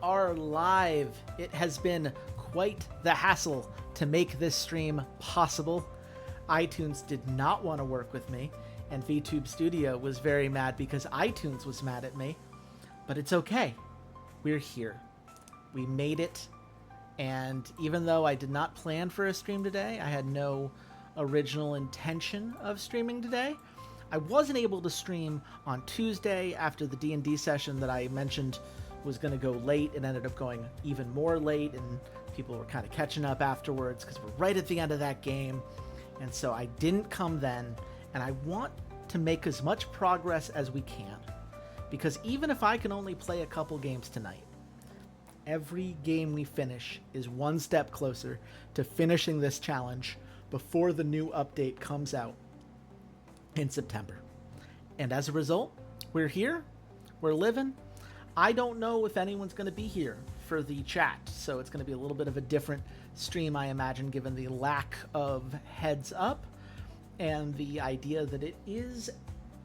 are live. It has been quite the hassle to make this stream possible. iTunes did not want to work with me, and VTube Studio was very mad because iTunes was mad at me. But it's okay. We're here. We made it. And even though I did not plan for a stream today, I had no original intention of streaming today, I wasn't able to stream on Tuesday after the D&D session that I mentioned was going to go late. It ended up going even more late, and people were kind of catching up afterwards because we're right at the end of that game. And so I didn't come then, and I want to make as much progress as we can. Because even if I can only play a couple games tonight, every game we finish is one step closer to finishing this challenge before the new update comes out in September. And as a result, we're here, we're living. I don't know if anyone's going to be here for the chat, so it's going to be a little bit of a different stream, I imagine, given the lack of heads up and the idea that it is,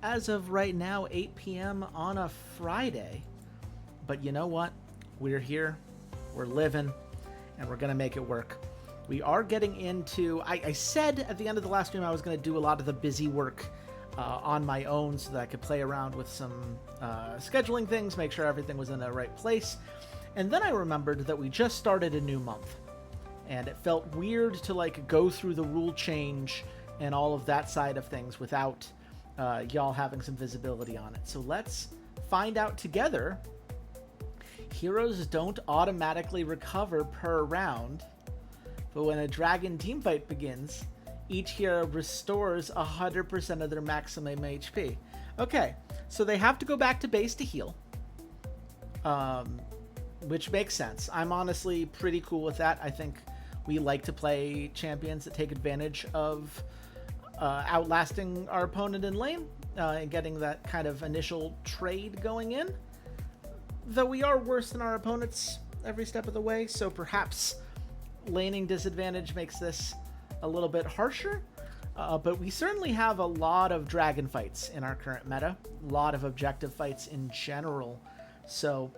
as of right now, 8 p.m. on a Friday. But you know what? We're here, we're living, and we're going to make it work. We are getting into... I said at the end of the last stream I was going to do a lot of the busy work on my own so that I could play around with some scheduling things, make sure everything was in the right place. And then I remembered that we just started a new month, and it felt weird to like go through the rule change and all of that side of things without y'all having some visibility on it. So let's find out together. Heroes don't automatically recover per round, but when a dragon teamfight begins, each hero restores 100% of their maximum HP. Okay, so they have to go back to base to heal, which makes sense. I'm honestly pretty cool with that. I think we like to play champions that take advantage of outlasting our opponent in lane and getting that kind of initial trade going in. Though we are worse than our opponents every step of the way, so perhaps laning disadvantage makes this a little bit harsher. But we certainly have a lot of dragon fights in our current meta, a lot of objective fights in general. So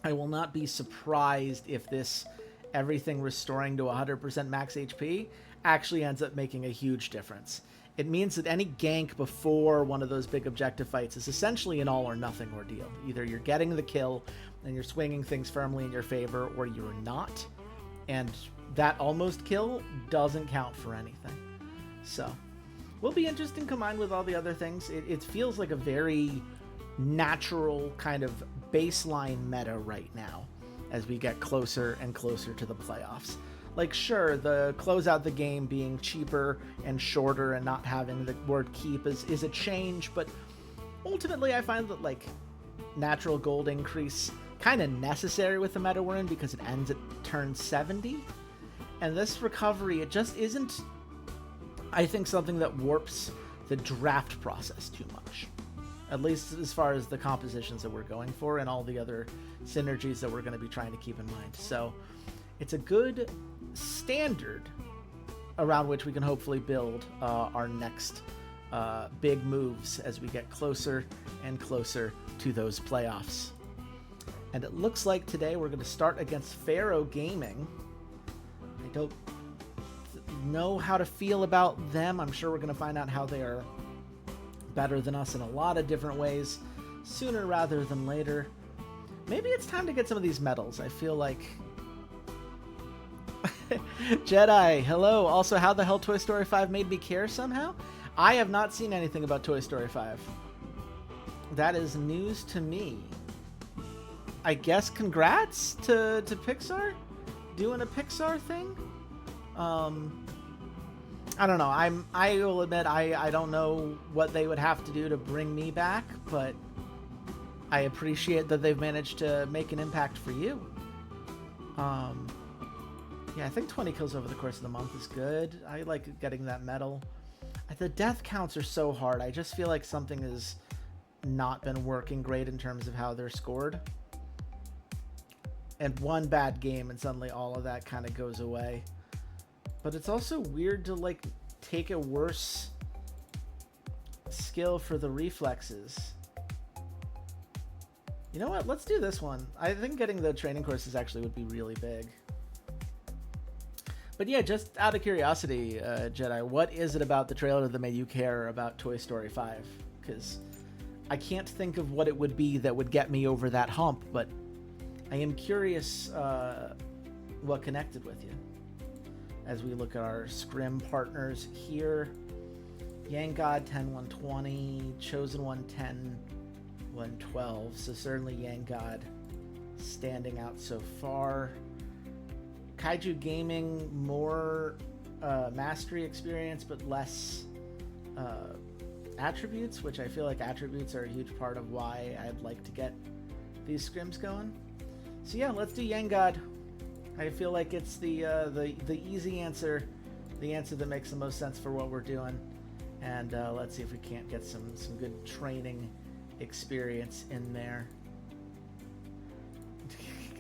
I will not be surprised if this everything restoring to 100% max HP actually ends up making a huge difference. It means that any gank before one of those big objective fights is essentially an all or nothing ordeal. Either you're getting the kill and you're swinging things firmly in your favor, or you're not. And that almost kill doesn't count for anything. So, will be interesting combined with all the other things. It feels like a very natural kind of baseline meta right now as we get closer and closer to the playoffs. Like, sure, the close out the game being cheaper and shorter and not having the word keep is a change, but ultimately I find that, like, natural gold increase kind of necessary with the meta we're in because it ends at turn 70. And this recovery, it just isn't, I think, something that warps the draft process too much. At least as far as the compositions that we're going for and all the other synergies that we're going to be trying to keep in mind. So it's a good standard around which we can hopefully build our next big moves as we get closer and closer to those playoffs. And it looks like today we're going to start against Pharaoh Gaming. I don't know how to feel about them. I'm sure we're going to find out how they are better than us in a lot of different ways sooner rather than later. Maybe it's time to get some of these medals. I feel like... Jedi, hello. Also, how the hell Toy Story 5 made me care somehow? I have not seen anything about Toy Story 5. That is news to me. I guess congrats to Pixar doing a Pixar thing. I don't know. I will admit I don't know what they would have to do to bring me back, but I appreciate that they've managed to make an impact for you. Yeah, I think 20 kills over the course of the month is good. I like getting that medal. The death counts are so hard. I just feel like something has not been working great in terms of how they're scored. And one bad game and suddenly all of that kind of goes away. But it's also weird to like take a worse skill for the reflexes. You know what? Let's do this one. I think getting the training courses actually would be really big. But yeah, just out of curiosity, Jedi, what is it about the trailer that made you care about Toy Story 5? Because I can't think of what it would be that would get me over that hump, but I am curious what connected with you. As we look at our scrim partners here, Yang God 10-120, Chosen One 10-112, so certainly Yang God standing out so far. Kaiju Gaming, more mastery experience, but less attributes, which I feel like attributes are a huge part of why I'd like to get these scrims going. So yeah, let's do Yang God. I feel like it's the easy answer, the answer that makes the most sense for what we're doing. And let's see if we can't get some good training experience in there.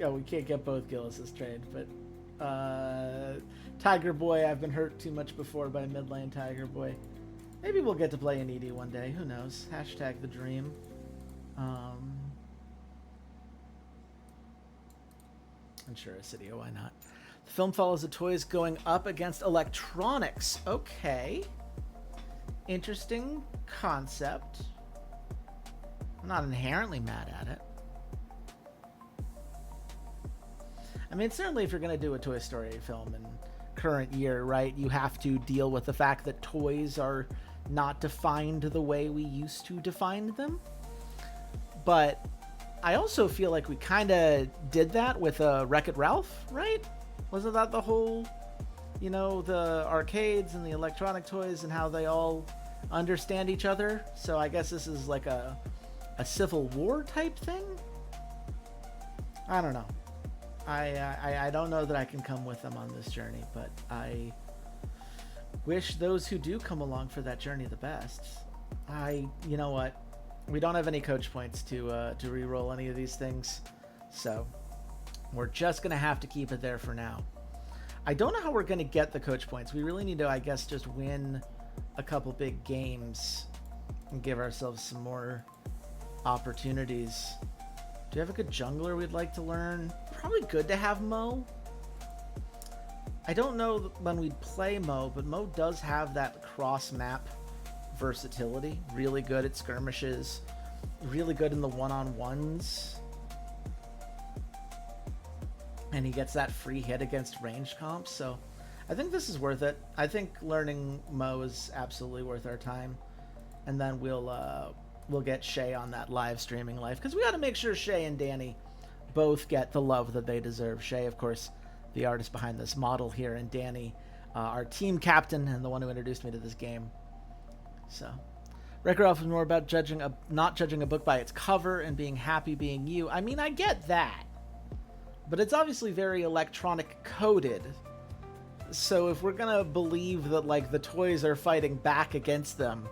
Oh, we can't get both Gillis's trained, but Tiger Boy, I've been hurt too much before by mid lane Tiger Boy. Maybe we'll get to play an ED one day. Who knows? Hashtag the dream. I'm sure Acidio, why not? The film follows the toys going up against electronics. Okay. Interesting concept. I'm not inherently mad at it. I mean, certainly if you're going to do a Toy Story film in current year, right, you have to deal with the fact that toys are not defined the way we used to define them. But I also feel like we kind of did that with Wreck-It Ralph, right? Wasn't that the whole, you know, the arcades and the electronic toys and how they all understand each other? So I guess this is like a Civil War type thing? I don't know. I don't know that I can come with them on this journey, but I wish those who do come along for that journey the best. You know what? We don't have any coach points to re-roll any of these things, so we're just going to have to keep it there for now. I don't know how we're going to get the coach points. We really need to, I guess, just win a couple big games and give ourselves some more opportunities. Do you have a good jungler we'd like to learn? Probably good to have Mo. I don't know when we'd play Mo, but Mo does have that cross-map versatility. Really good at skirmishes. Really good in the one-on-ones. And he gets that free hit against ranged comps, so I think this is worth it. I think learning Mo is absolutely worth our time. And then we'll get Shay on that live streaming life, because we got to make sure Shay and Danny both get the love that they deserve. Shay, of course, the artist behind this model here, and Danny, our team captain and the one who introduced me to this game. So, Wreck-It Ralph is more about not judging a book by its cover and being happy being you. I mean, I get that, but it's obviously very electronic coded. So if we're gonna believe that like the toys are fighting back against them,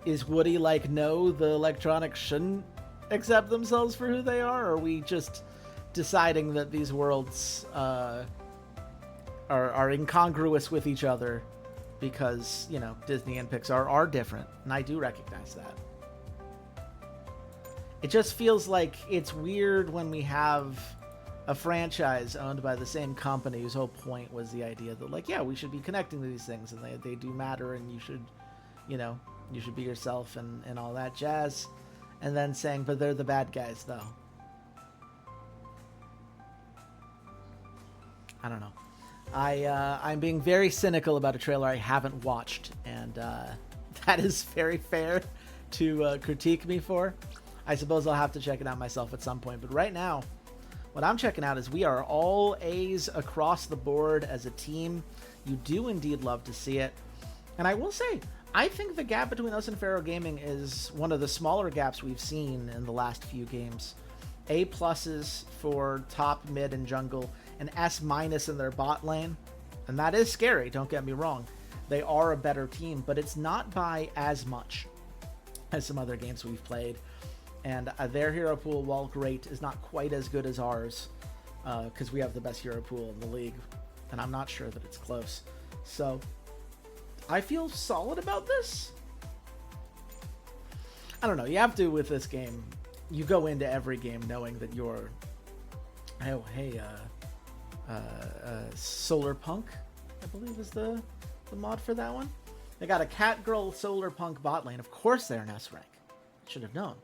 is Woody like, no, the electronics shouldn't accept themselves for who they are? Or are we just deciding that these worlds are incongruous with each other because, you know, Disney and Pixar are different, and I do recognize that. It just feels like it's weird when we have a franchise owned by the same company whose whole point was the idea that, like, yeah, we should be connecting to these things, and they do matter, and you should, you know, you should be yourself and all that jazz. And then saying, but they're the bad guys, though. I don't know. I'm being very cynical about a trailer I haven't watched, and that is very fair to critique me for. I suppose I'll have to check it out myself at some point. But right now, what I'm checking out is we are all A's across the board as a team. You do indeed love to see it. And I will say, I think the gap between us and Pharaoh Gaming is one of the smaller gaps we've seen in the last few games. A pluses for top, mid, and jungle, and S minus in their bot lane. And that is scary, don't get me wrong. They are a better team, but it's not by as much as some other games we've played. And their hero pool, while great, is not quite as good as ours, because we have the best hero pool in the league. And I'm not sure that it's close. So I feel solid about this. I don't know. You have to with this game. you go into every game knowing that you're, oh, hey, Solar Punk, I believe is the mod for that one. They got a Cat Girl Solar Punk bot lane. Of course they're an S rank. Should have known.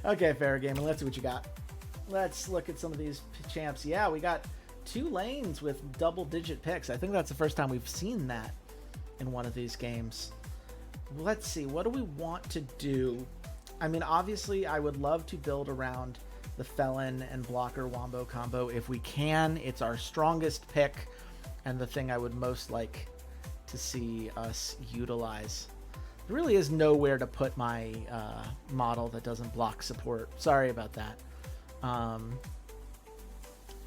Okay, Pharaoh Gaming, let's see what you got. Let's look at some of these champs. Yeah, we got 2 lanes with double-digit picks. I think that's the first time we've seen that in one of these games. Let's see, what do we want to do? I mean, obviously, I would love to build around the Felon and Blocker Wombo combo if we can. It's our strongest pick and the thing I would most like to see us utilize. There really is nowhere to put my model that doesn't block support. Sorry about that.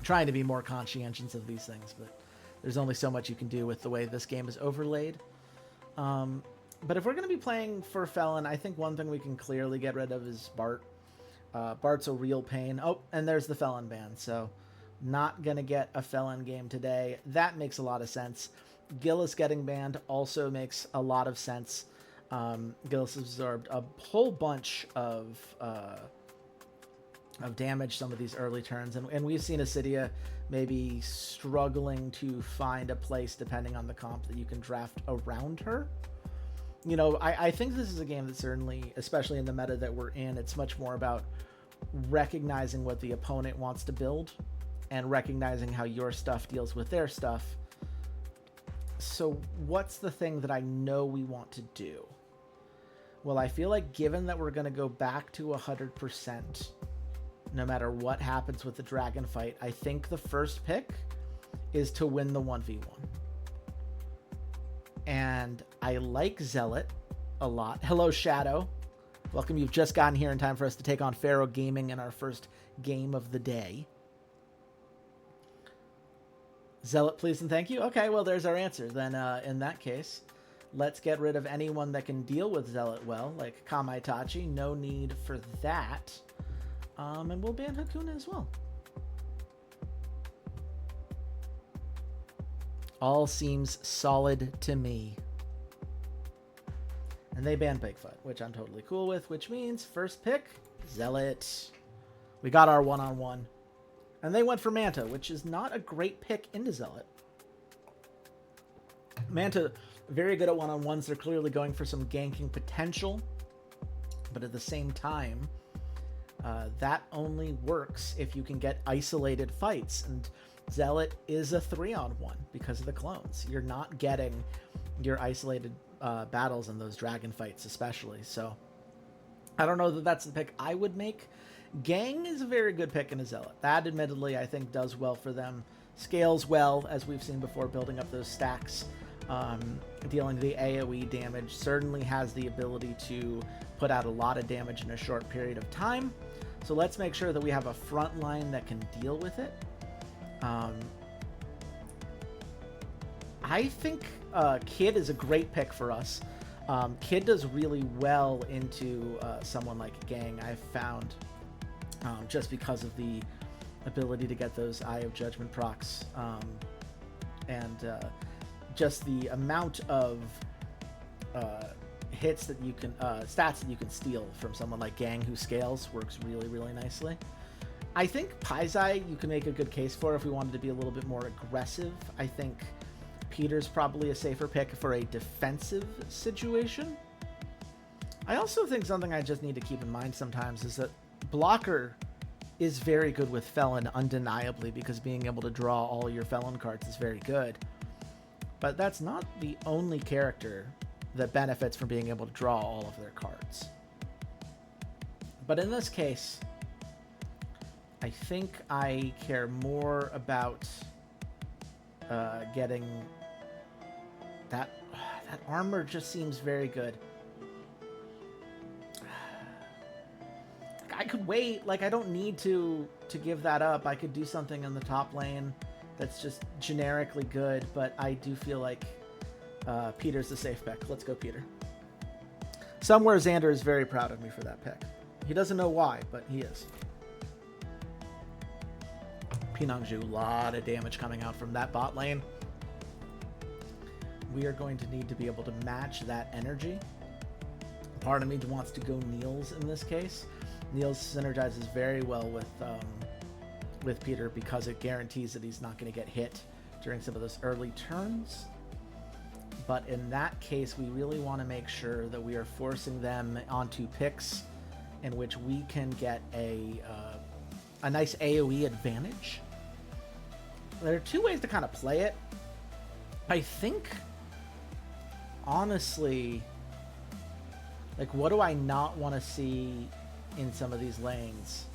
Trying to be more conscientious of these things, but there's only so much you can do with the way this game is overlaid. But if we're going to be playing for Felon, I think one thing we can clearly get rid of is Bart. Bart's a real pain. Oh, and there's the Felon ban, so not going to get a Felon game today. That makes a lot of sense. Gillis getting banned also makes a lot of sense. Gillis absorbed a whole bunch of damage some of these early turns, and we've seen Acidia maybe struggling to find a place depending on the comp that you can draft around her. You know, I think this is a game that certainly, especially in the meta that we're in, it's much more about recognizing what the opponent wants to build and recognizing how your stuff deals with their stuff. So what's the thing that I know we want to do? Well, I feel like given that we're going to go back to 100%, no matter what happens with the dragon fight, I think the first pick is to win the 1v1. And I like Zealot a lot. Hello, Shadow. Welcome. You've just gotten here in time for us to take on Pharaoh Gaming in our first game of the day. Zealot, please and thank you. Okay, well, there's our answer. Then in that case, let's get rid of anyone that can deal with Zealot well, like Kamaitachi. No need for that. And we'll ban Hakuna as well. All seems solid to me. And they banned Bigfoot, which I'm totally cool with, which means first pick, Zealot. We got our one-on-one. And they went for Manta, which is not a great pick into Zealot. Manta, very good at one-on-ones. They're clearly going for some ganking potential. But at the same time, that only works if you can get isolated fights. And Zealot is a 3-on-1 because of the clones. You're not getting your isolated battles in those dragon fights especially. So I don't know that that's the pick I would make. Gang is a very good pick in a Zealot. That admittedly I think does well for them. Scales well, as we've seen before, building up those stacks. Dealing the AoE damage, certainly has the ability to put out a lot of damage in a short period of time. So let's make sure that we have a front line that can deal with it. I think Kid is a great pick for us. Kid does really well into someone like Gang, I've found, just because of the ability to get those Eye of Judgment procs, and just the amount of hits that you can, stats that you can steal from someone like Gang who scales works really, really nicely. I think Paisai you can make a good case for if we wanted to be a little bit more aggressive. I think Peter's probably a safer pick for a defensive situation. I also think something I just need to keep in mind sometimes is that Blocker is very good with Felon, undeniably, because being able to draw all your Felon cards is very good. But that's not the only character that benefits from being able to draw all of their cards. But in this case, I think I care more about getting that armor. Just seems very good. I could wait. Like, I don't need to give that up. I could do something in the top lane that's just generically good, but I do feel like Peter's the safe pick. Let's go, Peter. Somewhere Xander is very proud of me for that pick. He doesn't know why, but he is. Pinangju, a lot of damage coming out from that bot lane. We are going to need to be able to match that energy Part of me wants to go Niels in this case. Niels synergizes very well with Peter because it guarantees that he's not going to get hit during some of those early turns. But in that case, we really want to make sure that we are forcing them onto picks in which we can get a nice AoE advantage. There are two ways to kind of play it. I think, honestly, like, what do I not want to see in some of these lanes?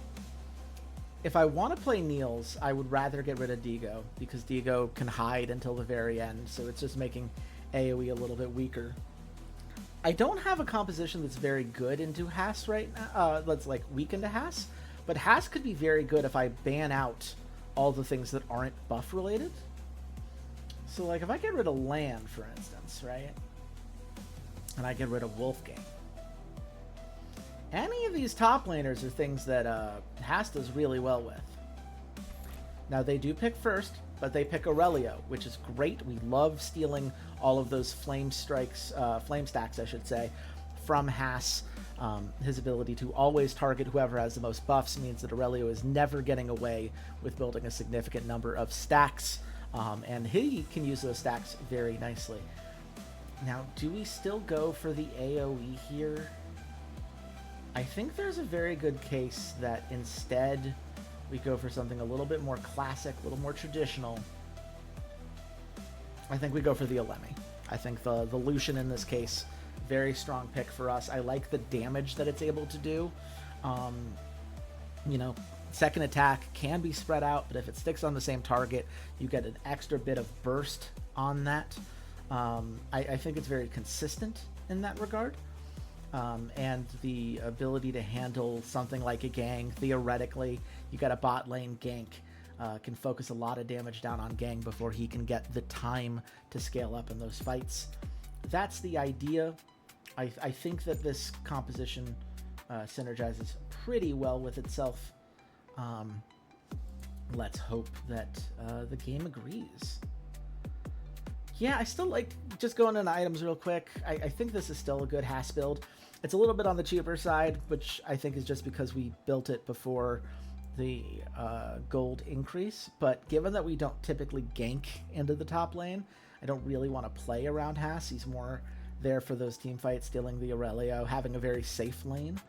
If I want to play Niels, I would rather get rid of Digo, because Digo can hide until the very end, so it's just making AoE a little bit weaker. I don't have a composition that's very good into Haas right now, that's like weak into Haas, but Haas could be very good if I ban out all the things that aren't buff related. So like if I get rid of Land, for instance, right, and I get rid of Wolfgang, any of these top laners are things that Haas does really well with. Now they do pick first, but they pick Aurelio, which is great. We love stealing all of those flame stacks, I should say, from Haas. His ability to always target whoever has the most buffs means that Aurelio is never getting away with building a significant number of stacks, and he can use those stacks very nicely. Now, do we still go for the AoE here? I think there's a very good case that instead we go for something a little bit more classic, a little more traditional. I think we go for the Elemi. I think the Lucian in this case, very strong pick for us. I like the damage that it's able to do. You know, second attack can be spread out, but if it sticks on the same target, you get an extra bit of burst on that. I think it's very consistent in that regard. And the ability to handle something like a gang, theoretically, you got a bot lane gank, can focus a lot of damage down on gang before he can get the time to scale up in those fights. That's the idea. I think that this composition synergizes pretty well with itself. Let's hope that the game agrees. Yeah, I still like, just going into items real quick, I think this is still a good Haas build. It's a little bit on the cheaper side, which I think is just because we built it before the gold increase. But given that we don't typically gank into the top lane, I don't really want to play around Haas. He's more there for those team fights, stealing the Aurelio, having a very safe lane.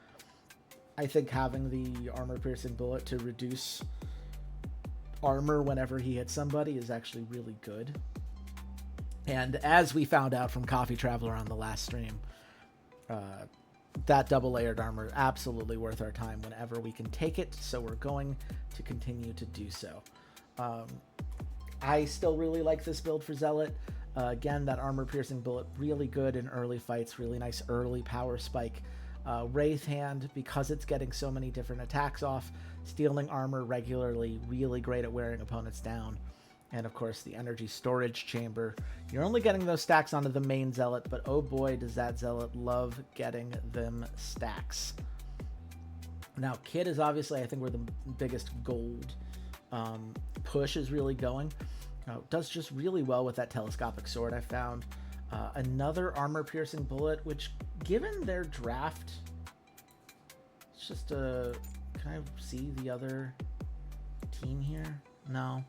I think having the armor-piercing bullet to reduce armor whenever he hits somebody is actually really good. And as we found out from Coffee Traveler on the last stream, that double-layered armor, absolutely worth our time whenever we can take it, so we're going to continue to do so. I still really like this build for Zealot. Again, that armor-piercing bullet, really good in early fights, really nice early power spike. Wraith Hand, because it's getting so many different attacks off, stealing armor regularly, really great at wearing opponents down. And of course, the energy storage chamber. You're only getting those stacks onto the main Zealot, but oh boy, does that Zealot love getting them stacks. Now, Kid is obviously, I think, where the biggest gold push is really going. Does just really well with that telescopic sword, I found. Another armor-piercing bullet, which, given their draft, it's just a... Can I see the other team here? No.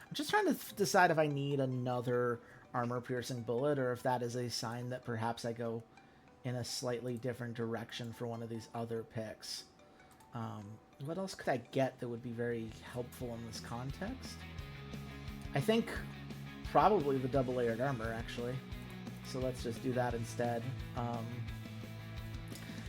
I'm just trying to decide if I need another armor-piercing bullet, or if that is a sign that perhaps I go in a slightly different direction for one of these other picks. What else could I get that would be very helpful in this context? I think probably the double-layered armor, actually. So let's just do that instead.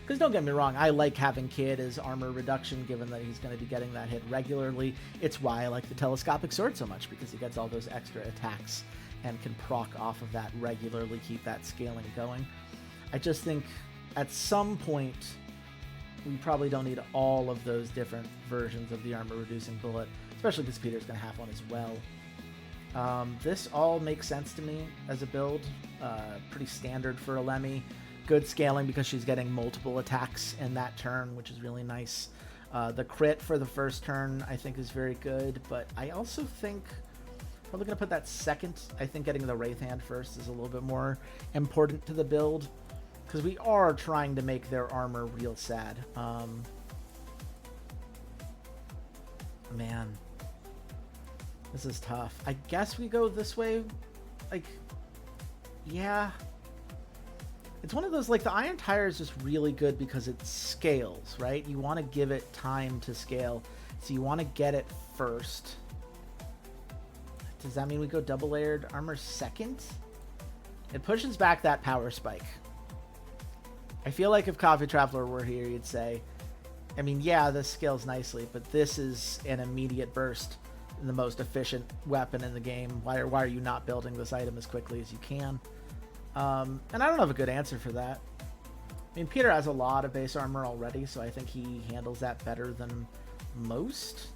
Because don't get me wrong, I like having Kid as armor reduction, given that he's going to be getting that hit regularly. It's why I like the telescopic sword so much, because he gets all those extra attacks and can proc off of that regularly, keep that scaling going. I just think at some point, we probably don't need all of those different versions of the armor-reducing bullet, especially because Peter's going to have one as well. This all makes sense to me as a build. Pretty standard for Elemi. Good scaling because she's getting multiple attacks in that turn, which is really nice. The crit for the first turn, I think, is very good, but I also think probably going to put that second. I think getting the Wraith Hand first is a little bit more important to the build. Because we are trying to make their armor real sad. Man. This is tough. I guess we go this way. Like, yeah. It's one of those, like, the Iron Tire is just really good because it scales, right? You want to give it time to scale. So you want to get it first. Does that mean we go double layered armor second? It pushes back that power spike. I feel like if Coffee Traveler were here, you'd say, I mean, yeah, this scales nicely, but this is an immediate burst, the most efficient weapon in the game. Why are you not building this item as quickly as you can? And I don't have a good answer for that. I mean, Peter has a lot of base armor already, so I think he handles that better than most.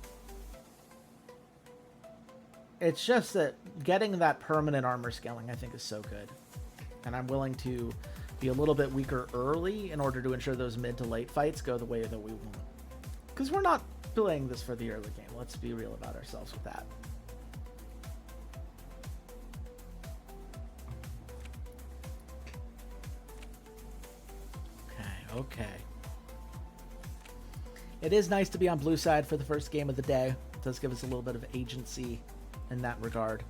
It's just that getting that permanent armor scaling, I think, is so good. And I'm willing to be a little bit weaker early in order to ensure those mid to late fights go the way that we want. Because we're not playing this for the early game. Let's be real about ourselves with that. Okay. It is nice to be on blue side for the first game of the day. It does give us a little bit of agency in that regard.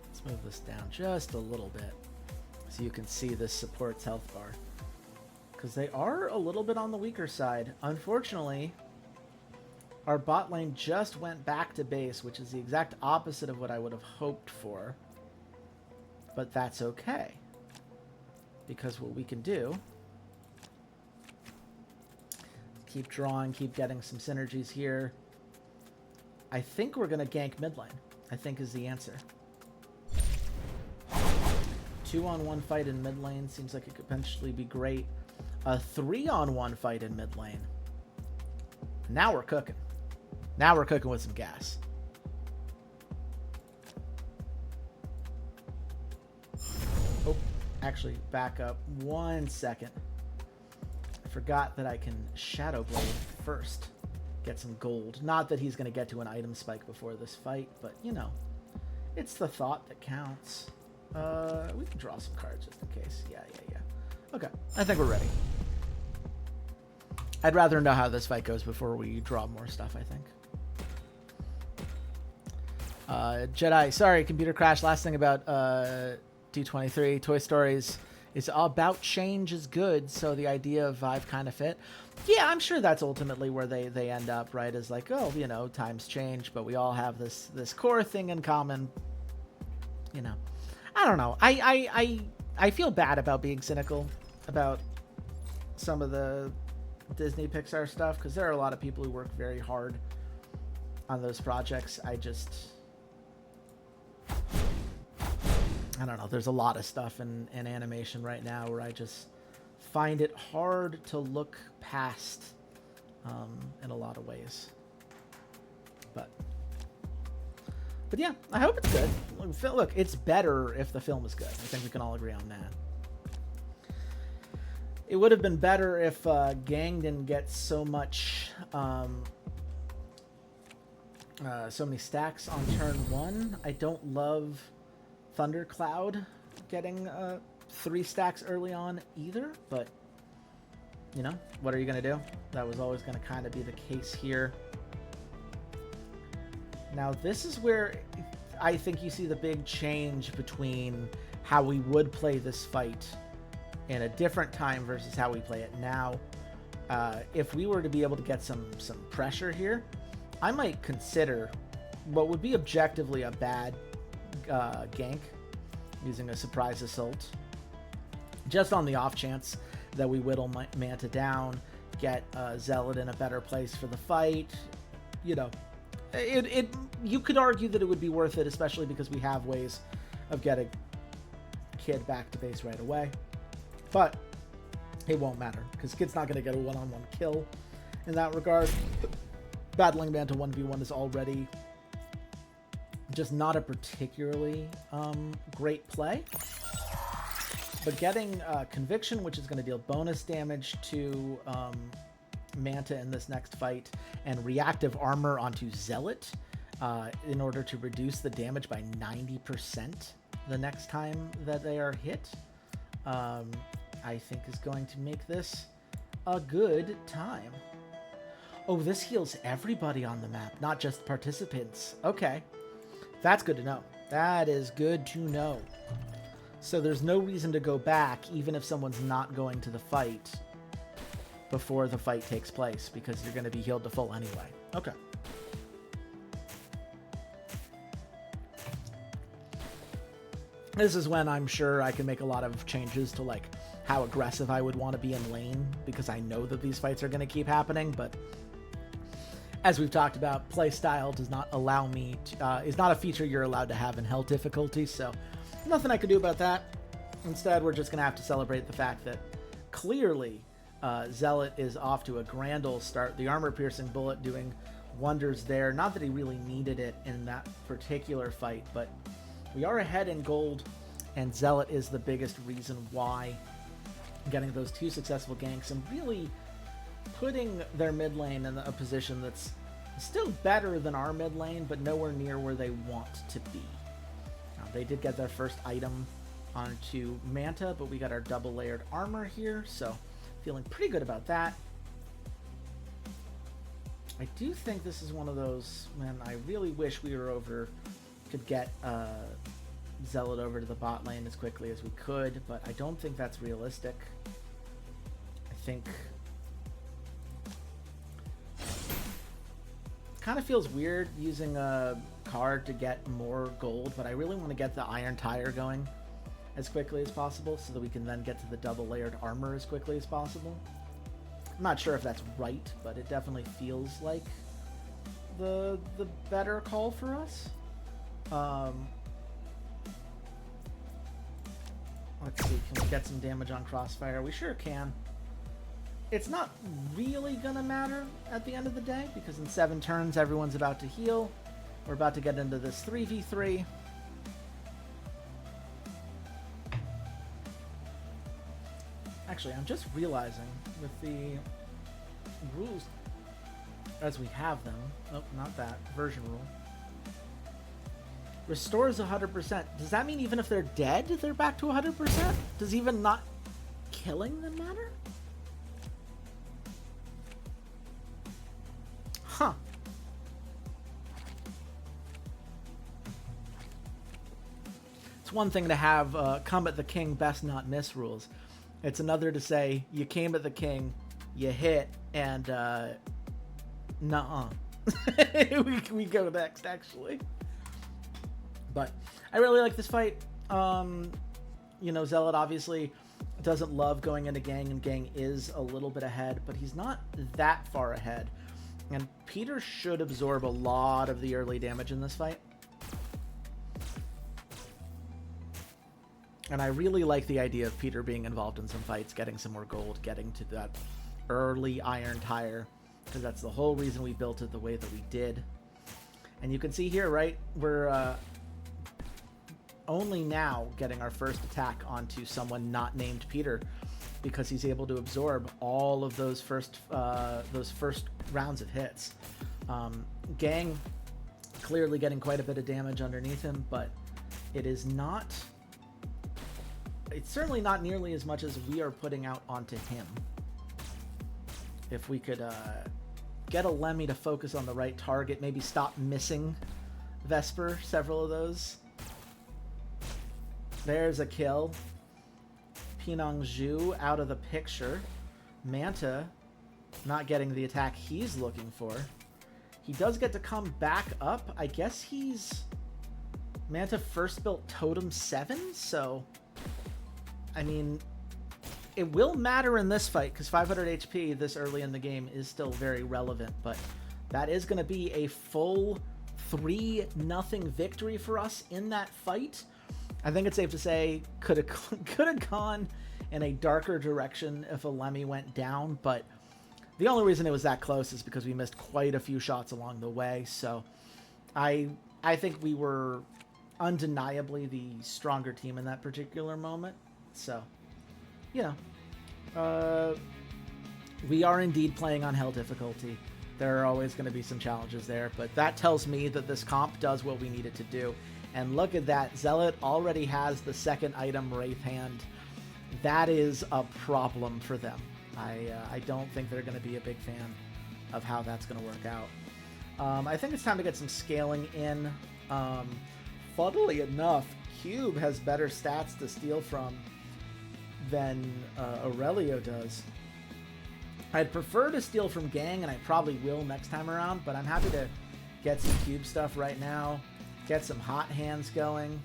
Let's move this down just a little bit so you can see this support's health bar. Because they are a little bit on the weaker side. Unfortunately, our bot lane just went back to base, which is the exact opposite of what I would have hoped for. But that's okay. Because what we can do, keep drawing, keep getting some synergies here. I think we're going to gank mid lane, I think is the answer. 2-on-1 fight in mid lane seems like it could potentially be great. A 3-on-1 fight in mid lane. Now we're cooking. Now we're cooking with some gas. Oh, actually, back up 1 second. I forgot that I can Shadow Blade first. Get some gold. Not that he's going to get to an item spike before this fight, but, you know, it's the thought that counts. We can draw some cards just in case. Yeah. Okay, I think we're ready. I'd rather know how this fight goes before we draw more stuff, I think. Jedi, sorry, computer crash. Last thing about D23, Toy Stories is about change is good, so the idea of Vive kind of fit. Yeah, I'm sure that's ultimately where they end up, right? Is like, oh, you know, times change, but we all have this core thing in common. You know, I don't know. I feel bad about being cynical about some of the Disney Pixar stuff, because there are a lot of people who work very hard on those projects. I don't know. There's a lot of stuff in animation right now where I just find it hard to look past in a lot of ways. But yeah, I hope it's good. Look, it's better if the film is good. I think we can all agree on that. It would have been better if Gang didn't get so much, so many stacks on turn 1. I don't love Thundercloud getting 3 stacks early on either, but, you know, what are you going to do? That was always going to kind of be the case here. Now, this is where I think you see the big change between how we would play this fight in a different time versus how we play it now. If we were to be able to get some pressure here, I might consider what would be objectively a bad gank using a surprise assault, just on the off chance that we whittle Manta down, get Zealot in a better place for the fight. You know, you could argue that it would be worth it, especially because we have ways of getting Kid back to base right away. But it won't matter, because Kid's not going to get a one-on-one kill in that regard. Battling Manta 1v1 is already just not a particularly great play. But getting Conviction, which is going to deal bonus damage to Manta in this next fight, and Reactive Armor onto Zealot in order to reduce the damage by 90% the next time that they are hit. I think is going to make this a good time. Oh, this heals everybody on the map, not just participants. Okay. That's good to know. That is good to know. So there's no reason to go back, even if someone's not going to the fight before the fight takes place, because you're going to be healed to full anyway. Okay. This is when I'm sure I can make a lot of changes to like how aggressive I would want to be in lane, because I know that these fights are going to keep happening, but as we've talked about, play style does not allow me to, is not a feature you're allowed to have in hell difficulty, so nothing I can do about that. Instead, we're just going to have to celebrate the fact that clearly Zealot is off to a grand old start. The armor-piercing bullet doing wonders there. Not that he really needed it in that particular fight, but we are ahead in gold, and Zealot is the biggest reason why getting those 2 successful ganks and really putting their mid lane in a position that's still better than our mid lane, but nowhere near where they want to be. They did get their first item onto Manta, but we got our double layered armor here, so feeling pretty good about that. I do think this is one of those, man, I really wish we were could get Zealot over to the bot lane as quickly as we could, but I don't think that's realistic. I think kind of feels weird using a card to get more gold, but I really want to get the iron tire going as quickly as possible so that we can then get to the double layered armor as quickly as possible. I'm not sure if that's right, but it definitely feels like the better call for us. Let's see, can we get some damage on Crossfire? We sure can. It's not really gonna matter at the end of the day, because in 7 turns everyone's about to heal. We're about to get into this 3v3. Actually, I'm just realizing with the rules as we have them, oh, not that, version rule, restores 100%. Does that mean even if they're dead, they're back to 100%? Does even not killing them matter? Huh. It's one thing to have come at the king, best not miss rules. It's another to say you came at the king, you hit, and nuh-uh. we go next, actually. But I really like this fight. You know, Zealot obviously doesn't love going into gang, and gang is a little bit ahead, but he's not that far ahead. And Peter should absorb a lot of the early damage in this fight. And I really like the idea of Peter being involved in some fights, getting some more gold, getting to that early iron tire, because that's the whole reason we built it the way that we did. And you can see here, right, we're only now getting our first attack onto someone not named Peter, because he's able to absorb all of those first rounds of hits. Gang clearly getting quite a bit of damage underneath him, but it's certainly not nearly as much as we are putting out onto him. If we could get a Lemmy to focus on the right target, maybe stop missing Vesper, several of those. There's a kill. Pinong Zhu out of the picture. Manta not getting the attack he's looking for. He does get to come back up. I guess Manta first built Totem 7, so I mean, it will matter in this fight, because 500 HP this early in the game is still very relevant, but that is going to be a full 3-0 victory for us in that fight. I think it's safe to say could have gone in a darker direction if a Lemmy went down, but the only reason it was that close is because we missed quite a few shots along the way. So I think we were undeniably the stronger team in that particular moment. So, you know, we are indeed playing on hell difficulty. There are always going to be some challenges there, but that tells me that this comp does what we need it to do. And look at that, Zealot already has the second item, Wraith Hand. that is a problem for them. I don't think they're going to be a big fan of how that's going to work out. I think it's time to get some scaling in. Funnily enough, Cube has better stats to steal from than Aurelio does. I'd prefer to steal from Gang, and I probably will next time around, but I'm happy to get some Cube stuff right now, get some hot hands going.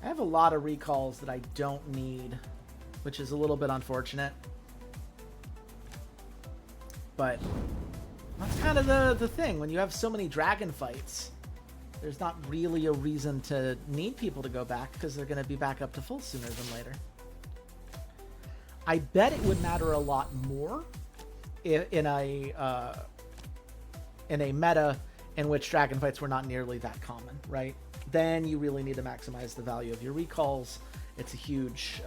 I have a lot of recalls that I don't need, which is a little bit unfortunate. But that's kind of the thing. When you have so many dragon fights, there's not really a reason to need people to go back because they're going to be back up to full sooner than later. I bet it would matter a lot more in a meta in which dragon fights were not nearly that common, right? Then you really need to maximize the value of your recalls. It's a huge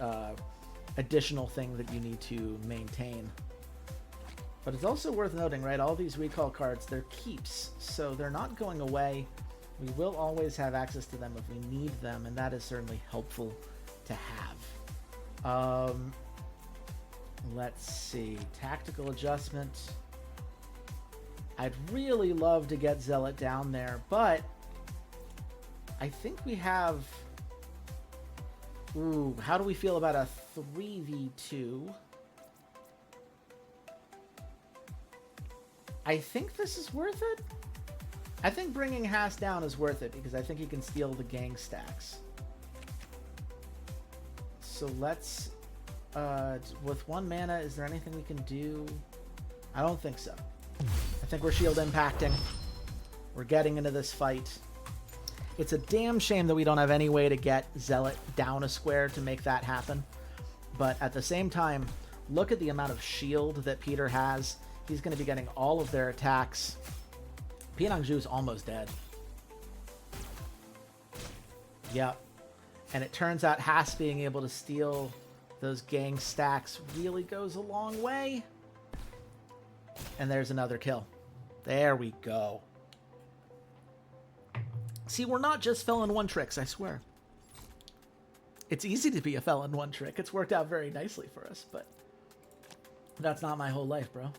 additional thing that you need to maintain. But it's also worth noting, right? All these recall cards, they're keeps, so they're not going away. We will always have access to them if we need them, and that is certainly helpful to have. Let's see. Tactical adjustment. I'd really love to get Zealot down there, but I think we have... Ooh, how do we feel about a 3v2? I think this is worth it. I think bringing Haas down is worth it because I think he can steal the gang stacks. So let's... with 1 mana, is there anything we can do? I don't think so. I think we're shield impacting. We're getting into this fight. It's a damn shame that we don't have any way to get Zealot down a square to make that happen. But at the same time, look at the amount of shield that Peter has. He's going to be getting all of their attacks. Pianangju's almost dead. Yep. And it turns out Haas being able to steal those gang stacks really goes a long way. And there's another kill. There we go. See, we're not just felon one tricks, I swear. It's easy to be a felon one trick. It's worked out very nicely for us, but that's not my whole life, bro.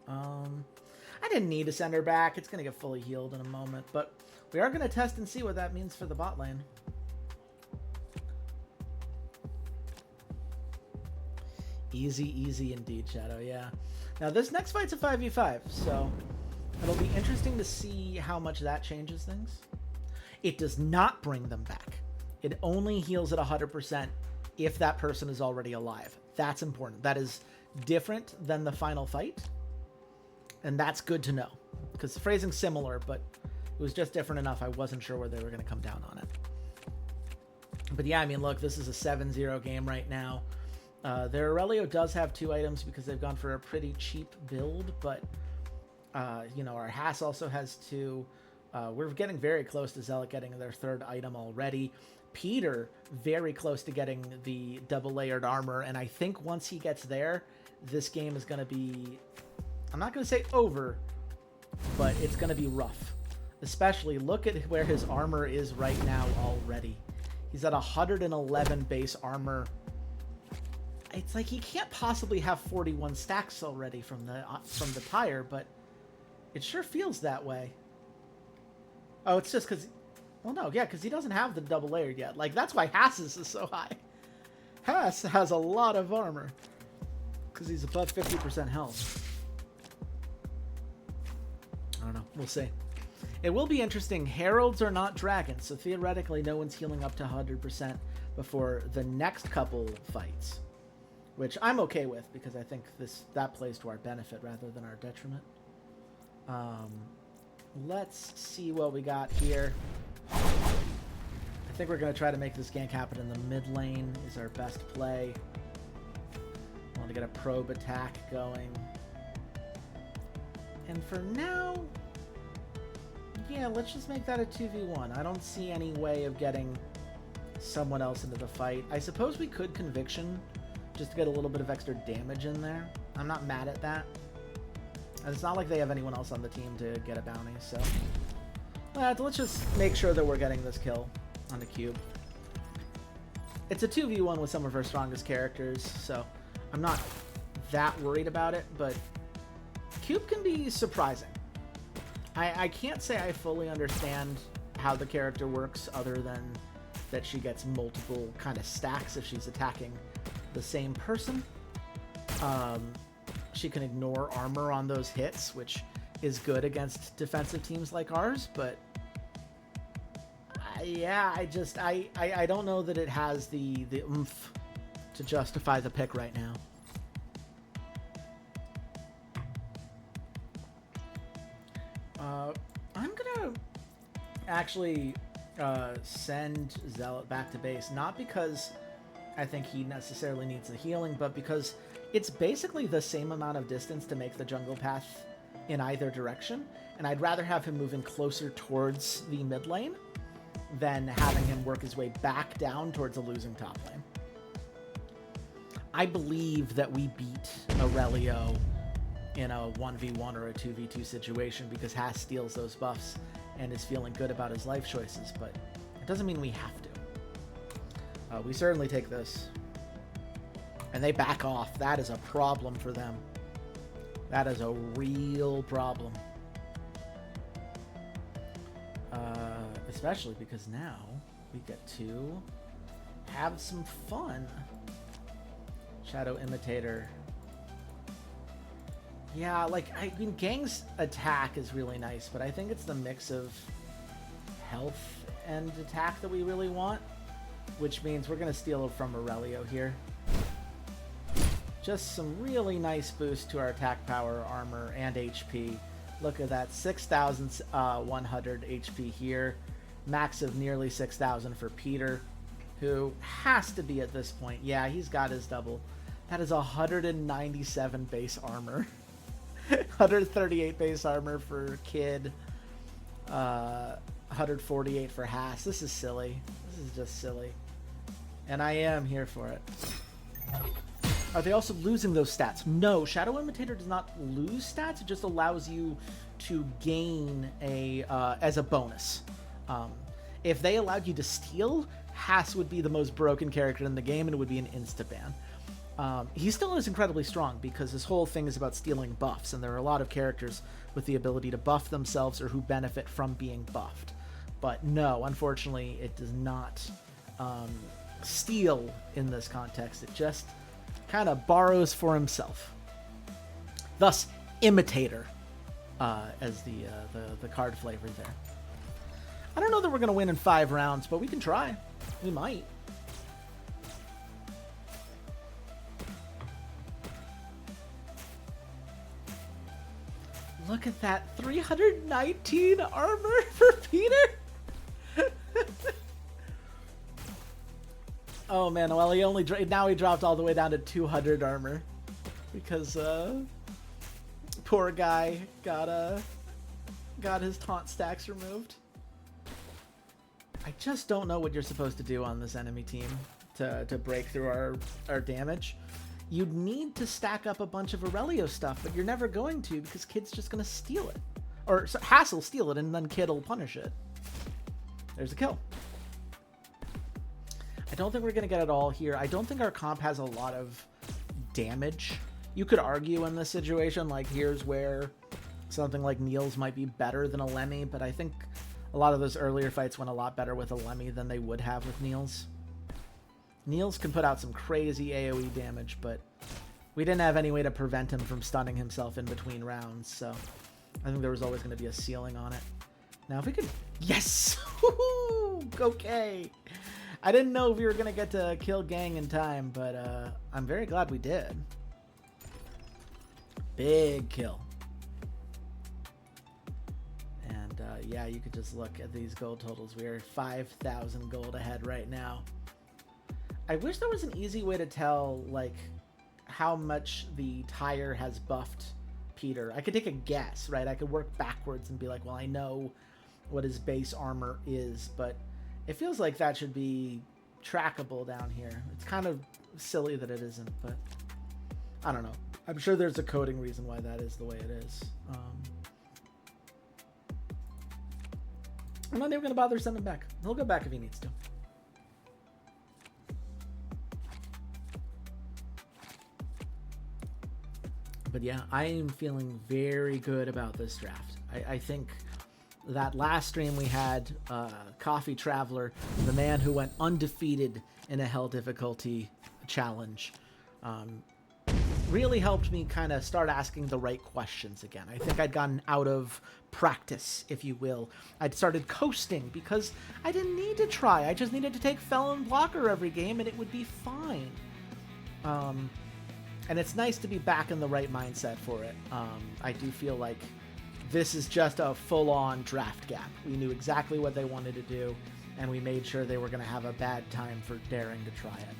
I didn't need to send her back. It's going to get fully healed in a moment, but we are going to test and see what that means for the bot lane. Easy indeed, Shadow, yeah. Now, this next fight's a 5v5, so it'll be interesting to see how much that changes things. It does not bring them back. It only heals at 100% if that person is already alive. That's important. That is different than the final fight, and that's good to know, because the phrasing's similar, but it was just different enough I wasn't sure where they were going to come down on it. But yeah, I mean, look, this is a 7-0 game right now. Their Aurelio does have 2 items because they've gone for a pretty cheap build, but, you know, our Haas also has 2. We're getting very close to Zealot getting their 3rd item already. Peter, very close to getting the double-layered armor, and I think once he gets there, this game is going to be, I'm not going to say over, but it's going to be rough. Especially, look at where his armor is right now already. He's at 111 base armor. It's like he can't possibly have 41 stacks already from the tire, but it sure feels that way. Oh, it's just because... Well, no, yeah, because he doesn't have the double layered yet. Like, that's why Haas's is so high. Haas has a lot of armor because he's above 50% health. I don't know. We'll see. It will be interesting. Heralds are not dragons, so theoretically no one's healing up to 100% before the next couple fights, which I'm okay with because I think that plays to our benefit rather than our detriment. Let's see what we got here. I think we're going to try to make this gank happen in the mid lane is our best play. I want to get a probe attack going. And for now, yeah, let's just make that a 2v1. I don't see any way of getting someone else into the fight. I suppose we could Conviction just to get a little bit of extra damage in there. I'm not mad at that. And it's not like they have anyone else on the team to get a bounty, so... let's just make sure that we're getting this kill on the cube. It's a 2v1 with some of our strongest characters, so I'm not that worried about it, but Cube can be surprising. I can't say I fully understand how the character works other than that she gets multiple kind of stacks if she's attacking the same person. She can ignore armor on those hits, which is good against defensive teams like ours, but yeah, I don't know that it has the oomph to justify the pick right now. I'm gonna actually send Zealot back to base, not because I think he necessarily needs the healing, but because it's basically the same amount of distance to make the jungle path in either direction, and I'd rather have him moving closer towards the mid lane than having him work his way back down towards a losing top lane. I believe that we beat Aurelio in a 1v1 or a 2v2 situation because Haas steals those buffs and is feeling good about his life choices, but it doesn't mean we have to. We certainly take this. And they back off. That is a problem for them. That is a real problem. Especially because now we get to have some fun. Shadow Imitator. Yeah, like, I mean, Gang's attack is really nice, but I think it's the mix of health and attack that we really want, which means we're going to steal from Aurelio here. Just some really nice boost to our attack power, armor, and HP. Look at that, 6,100 HP here. Max of nearly 6,000 for Peter, who has to be at this point. Yeah, he's got his double. That is 197 base armor. 138 base armor for Kid. 148 for Haas. This is silly. This is just silly. And I am here for it. Are they also losing those stats? No, Shadow Imitator does not lose stats. It just allows you to gain a as a bonus. If they allowed you to steal, Haas would be the most broken character in the game, and it would be an insta-ban. He still is incredibly strong because his whole thing is about stealing buffs, and there are a lot of characters with the ability to buff themselves or who benefit from being buffed. But no, unfortunately, it does not steal in this context. It just kind of borrows for himself. Thus, Imitator as the card flavor there. I don't know that we're going to win in 5 rounds, but we can try. We might. Look at that, 319 armor for Peter. Oh man, well he only now he dropped all the way down to 200 armor because poor guy got his taunt stacks removed. I just don't know what you're supposed to do on this enemy team to break through our damage. You'd need to stack up a bunch of Aurelio stuff, but you're never going to because Kid's just going to steal it. Or Haas will steal it, and then Kid will punish it. There's a kill. I don't think we're going to get it all here. I don't think our comp has a lot of damage. You could argue in this situation, like, here's where something like Niels might be better than a Lemmy, but I think a lot of those earlier fights went a lot better with a Lemmy than they would have with Niels. Niels can put out some crazy AoE damage, but we didn't have any way to prevent him from stunning himself in between rounds, so I think there was always going to be a ceiling on it. Now, if we could... Yes! Okay! I didn't know if we were going to get to kill Gang in time, but I'm very glad we did. Big kill. And yeah, you could just look at these gold totals. We are 5,000 gold ahead right now. I wish there was an easy way to tell, like, how much the tire has buffed Peter. I could take a guess, right? I could work backwards and be like, well, I know what his base armor is, but it feels like that should be trackable down here. It's kind of silly that it isn't, but I don't know. I'm sure there's a coding reason why that is the way it is. I'm not even going to bother sending him back. He'll go back if he needs to. But yeah, I am feeling very good about this draft. I think that last stream we had, Coffee Traveler, the man who went undefeated in a hell difficulty challenge, really helped me kind of start asking the right questions again. I think I'd gotten out of practice, if you will. I'd started coasting because I didn't need to try. I just needed to take Felon Blocker every game and it would be fine. And it's nice to be back in the right mindset for it. I do feel like this is just a full-on draft gap. We knew exactly what they wanted to do, and we made sure they were going to have a bad time for daring to try it.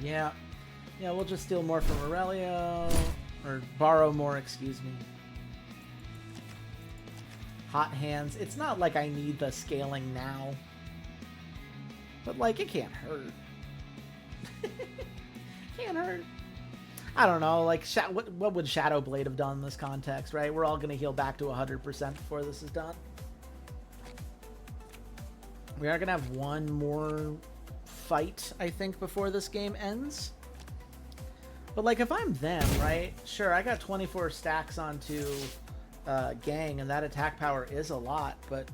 Yeah, we'll just steal more from Aurelio, or borrow more, excuse me. Hot Hands. It's not like I need the scaling now, but like it can't hurt. Can't hurt. I don't know, like what would Shadow Blade have done in this context, right? We're all gonna heal back to 100% before this is done. We are gonna have one more fight, I think, before this game ends. But like if I'm them, right? Sure, I got 24 stacks onto Gang, and that attack power is a lot, but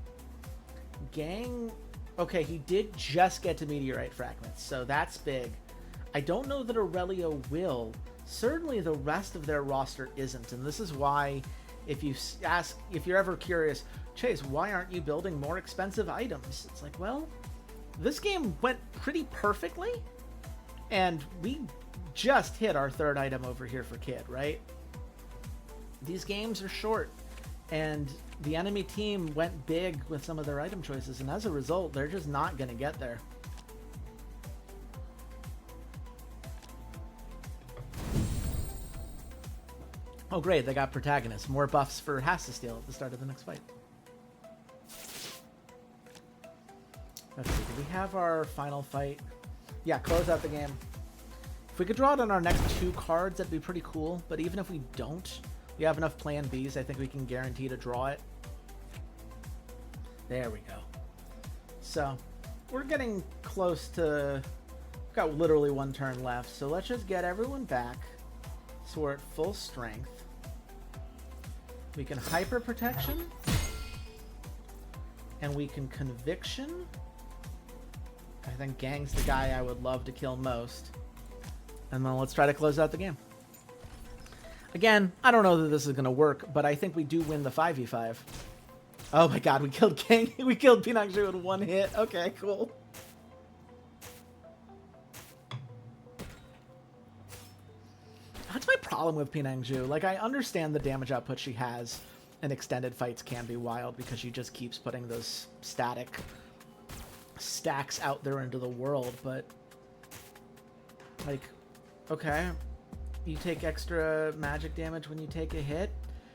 Gang, okay, he did just get to Meteorite Fragments, so that's big. I don't know that Aurelio will. Certainly the rest of their roster isn't, and this is why, if you're ever curious, Chase, why aren't you building more expensive items? It's like, well, this game went pretty perfectly, and we just hit our third item over here for Kid, right? These games are short, and the enemy team went big with some of their item choices, and as a result, they're just not going to get there. Oh, great, they got Protagonist. More buffs for Hastasteel at the start of the next fight. Let's see, do we have our final fight? Yeah, close out the game. If we could draw it on our next 2 cards, that'd be pretty cool. But even if we don't, we have enough plan Bs. I think we can guarantee to draw it. There we go. So, we're getting close to... We've got literally 1 turn left. So let's just get everyone back. So we're at full strength. We can Hyper Protection. And we can Conviction. I think Gang's the guy I would love to kill most. And then let's try to close out the game. Again, I don't know that this is going to work, but I think we do win the 5v5. Oh my god, we killed Gang. We killed Pinangju in 1 hit. Okay, cool. That's my problem with Pinangju. Like, I understand the damage output she has, and extended fights can be wild because she just keeps putting those static stacks out there into the world, but like, okay, you take extra magic damage when you take a hit.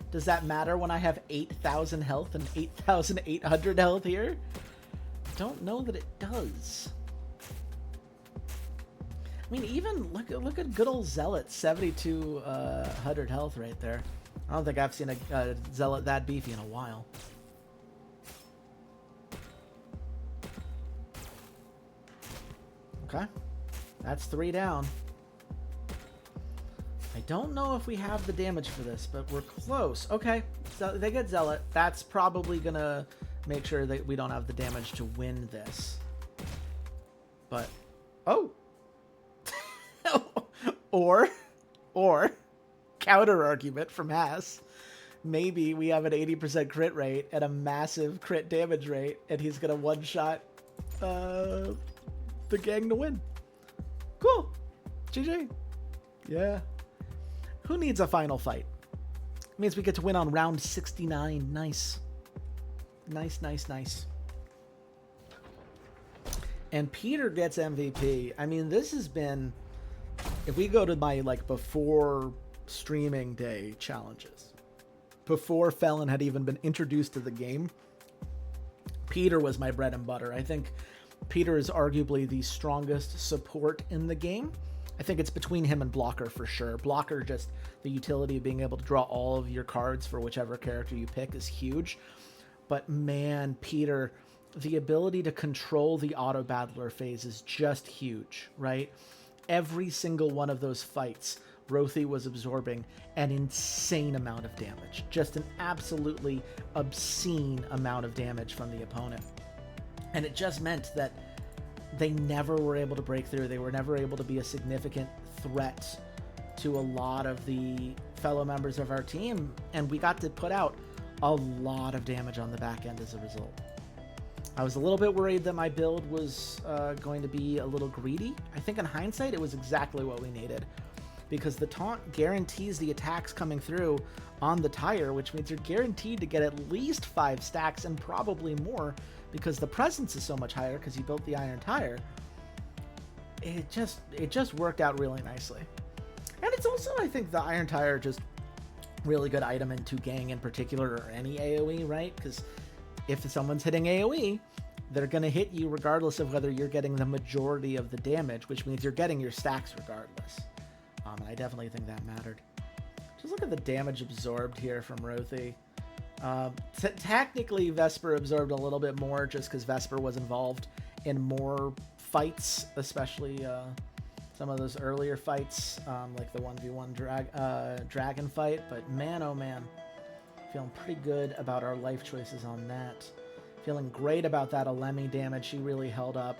Does that matter when I have 8,000 health and 8,800 health here? Don't know that it does. I mean, even look at good old Zealot, 7,200 health right there. I don't think I've seen a Zealot that beefy in a while. Okay, that's 3 down. I don't know if we have the damage for this, but we're close. Okay, so they get Zealot. That's probably gonna make sure that we don't have the damage to win this. But, oh! or, counter argument from Haas. Maybe we have an 80% crit rate and a massive crit damage rate, and he's gonna one-shot the Gang to win. Cool. GG. Yeah. Who needs a final fight? It means we get to win on round 69. Nice. Nice. And Peter gets MVP. I mean, this has been... If we go to my, like, before streaming day challenges, before Felon had even been introduced to the game, Peter was my bread and butter. I think Peter is arguably the strongest support in the game. I think it's between him and Blocker for sure. Blocker, just the utility of being able to draw all of your cards for whichever character you pick is huge. But man, Peter, the ability to control the auto battler phase is just huge, right? every single one of those fights, Rothy was absorbing an insane amount of damage. Just an absolutely obscene amount of damage from the opponent. And it just meant that they never were able to break through. They were never able to be a significant threat to a lot of the fellow members of our team. And we got to put out a lot of damage on the back end as a result. I was a little bit worried that my build was going to be a little greedy. I think in hindsight, it was exactly what we needed, because the taunt guarantees the attacks coming through on the tire, which means you're guaranteed to get at least 5 stacks and probably more, because the presence is so much higher because you built the iron tire. It just worked out really nicely. And it's also, I think, the iron tire just really good item into gang in particular, or any AoE, right? Because if someone's hitting AoE, they're going to hit you regardless of whether you're getting the majority of the damage, which means you're getting your stacks regardless. And I definitely think that mattered. Just look at the damage absorbed here from Rothy. Technically, Vesper absorbed a little bit more just because Vesper was involved in more fights, especially some of those earlier fights, like the 1v1 dragon fight. But man, oh man, feeling pretty good about our life choices on that. Feeling great about that Alemi damage. She really held up.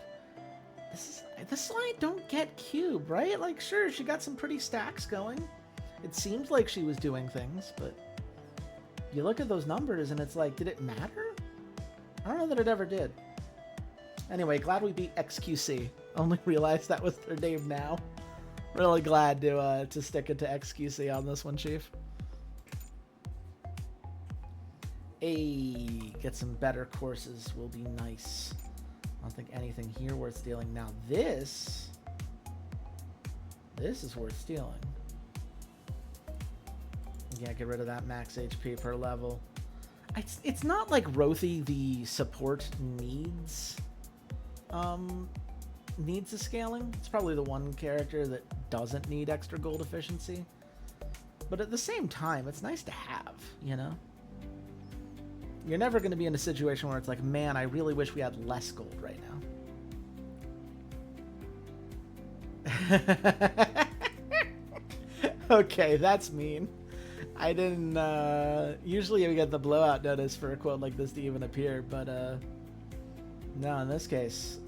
This slide don't get cube, right? Like, sure, she got some pretty stacks going. It seems like she was doing things, but you look at those numbers and it's like, did it matter? I don't know that it ever did. Anyway, glad we beat XQC. Only realized that was their name now. Really glad to stick it to XQC on this one, Chief. Hey, get some better courses will be nice. I don't think anything here worth stealing. Now this is worth stealing. Yeah, get rid of that max HP per level. It's not like Rothy the support needs the scaling. It's probably the one character that doesn't need extra gold efficiency. But at the same time, it's nice to have, you know? You're never going to be in a situation where it's like, man, I really wish we had less gold right now. Okay, that's mean. I didn't, usually we get the blowout notice for a quote like this to even appear, but, no, in this case,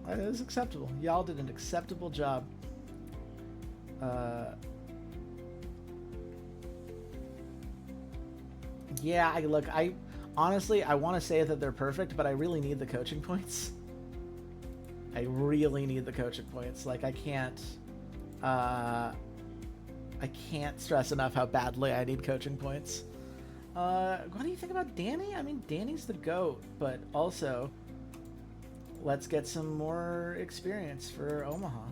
it was acceptable. Y'all did an acceptable job. Yeah, I honestly, I want to say that they're perfect, but I really need the coaching points. I really need the coaching points. Like, I can't stress enough how badly I need coaching points. What do you think about Danny? I mean, Danny's the GOAT, but also, let's get some more experience for Omaha.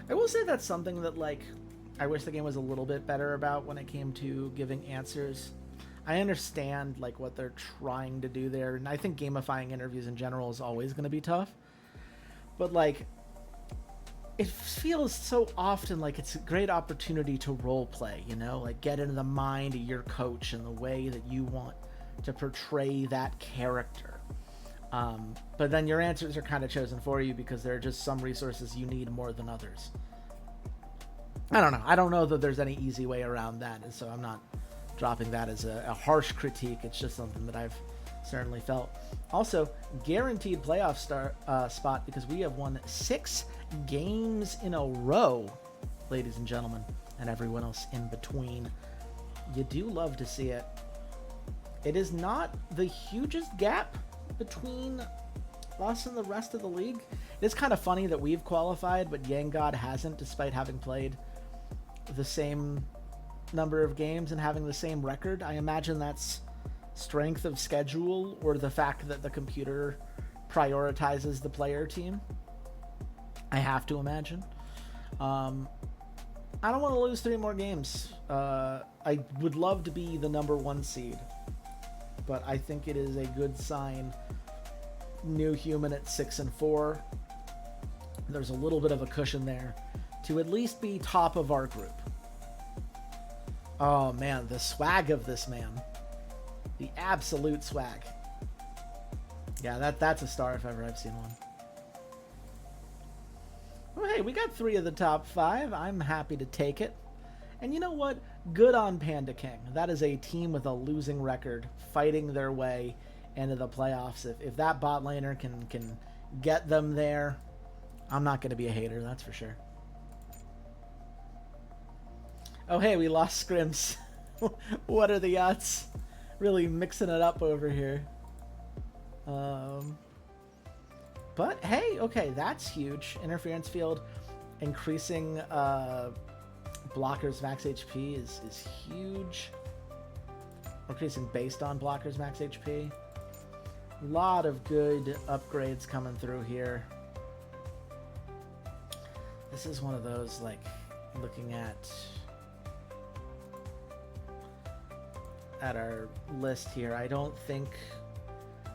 I will say that's something that, like, I wish the game was a little bit better about when it came to giving answers. I understand, like, what they're trying to do there, and I think gamifying interviews in general is always going to be tough. But, like, it feels so often like it's a great opportunity to role play, you know? Like, get into the mind of your coach and the way that you want to portray that character. But then your answers are kind of chosen for you because there are just some resources you need more than others. I don't know. I don't know that there's any easy way around that, and so I'm not dropping that as a harsh critique. It's just something that I've certainly felt. Also, guaranteed playoff spot because we have won 6 games in a row, ladies and gentlemen, and everyone else in between. You do love to see it. It is not the hugest gap between us and the rest of the league. It is kind of funny that we've qualified, but Yang God hasn't, despite having played the same number of games and having the same record. I imagine that's strength of schedule or the fact that the computer prioritizes the player team. I have to imagine. I don't want to lose 3 more games. I would love to be the #1 seed, but I think it is a good sign. New human at 6-4. There's a little bit of a cushion there to at least be top of our group. Oh man, the swag of this man. The absolute swag. Yeah, that's a star if ever I've seen one. Well, hey, we got 3 of the top 5. I'm happy to take it. And you know what? Good on Panda King. That is a team with a losing record fighting their way into the playoffs. If that bot laner can get them there, I'm not going to be a hater, that's for sure. Oh, hey, we lost scrims. What are the odds? Really mixing it up over here. But hey, okay, that's huge. Interference field increasing blockers max HP is huge. Increasing based on blockers max HP. A lot of good upgrades coming through here. This is one of those, like, looking at our list here, I don't think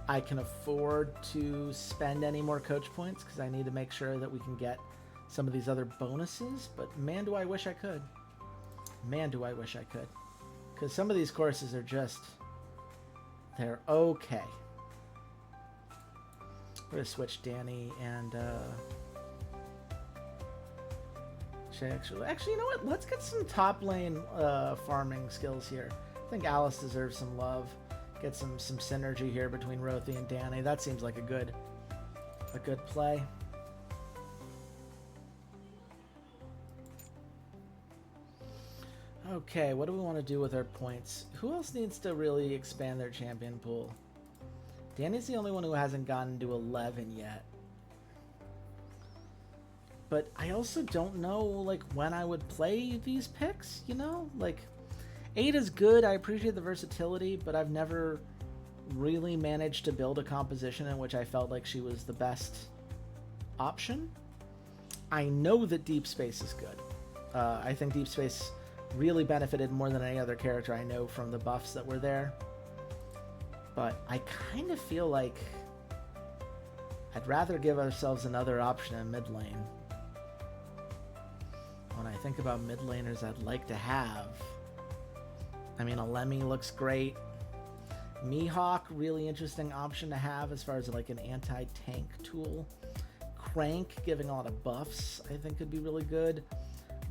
I can afford to spend any more coach points because I need to make sure that we can get some of these other bonuses, but man, do I wish I could. Man, do I wish I could. Because some of these courses are just, they're okay. We're going to switch Danny and, actually, you know what? Let's get some top lane farming skills here. I think Alice deserves some love. Get some synergy here between Rothy and Danny. That seems like a good play. Okay, what do we want to do with our points? Who else needs to really expand their champion pool? Danny's the only one who hasn't gotten to 11 yet. But I also don't know, like, when I would play these picks, you know? Like, 8 is good, I appreciate the versatility, but I've never really managed to build a composition in which I felt like she was the best option. I know that Deep Space is good. I think Deep Space really benefited more than any other character I know from the buffs that were there. But I kind of feel like I'd rather give ourselves another option in mid lane. When I think about mid laners I'd like to have, I mean, a Lemmy looks great. Mihawk, really interesting option to have as far as like an anti-tank tool. Crank, giving a lot of buffs, I think could be really good.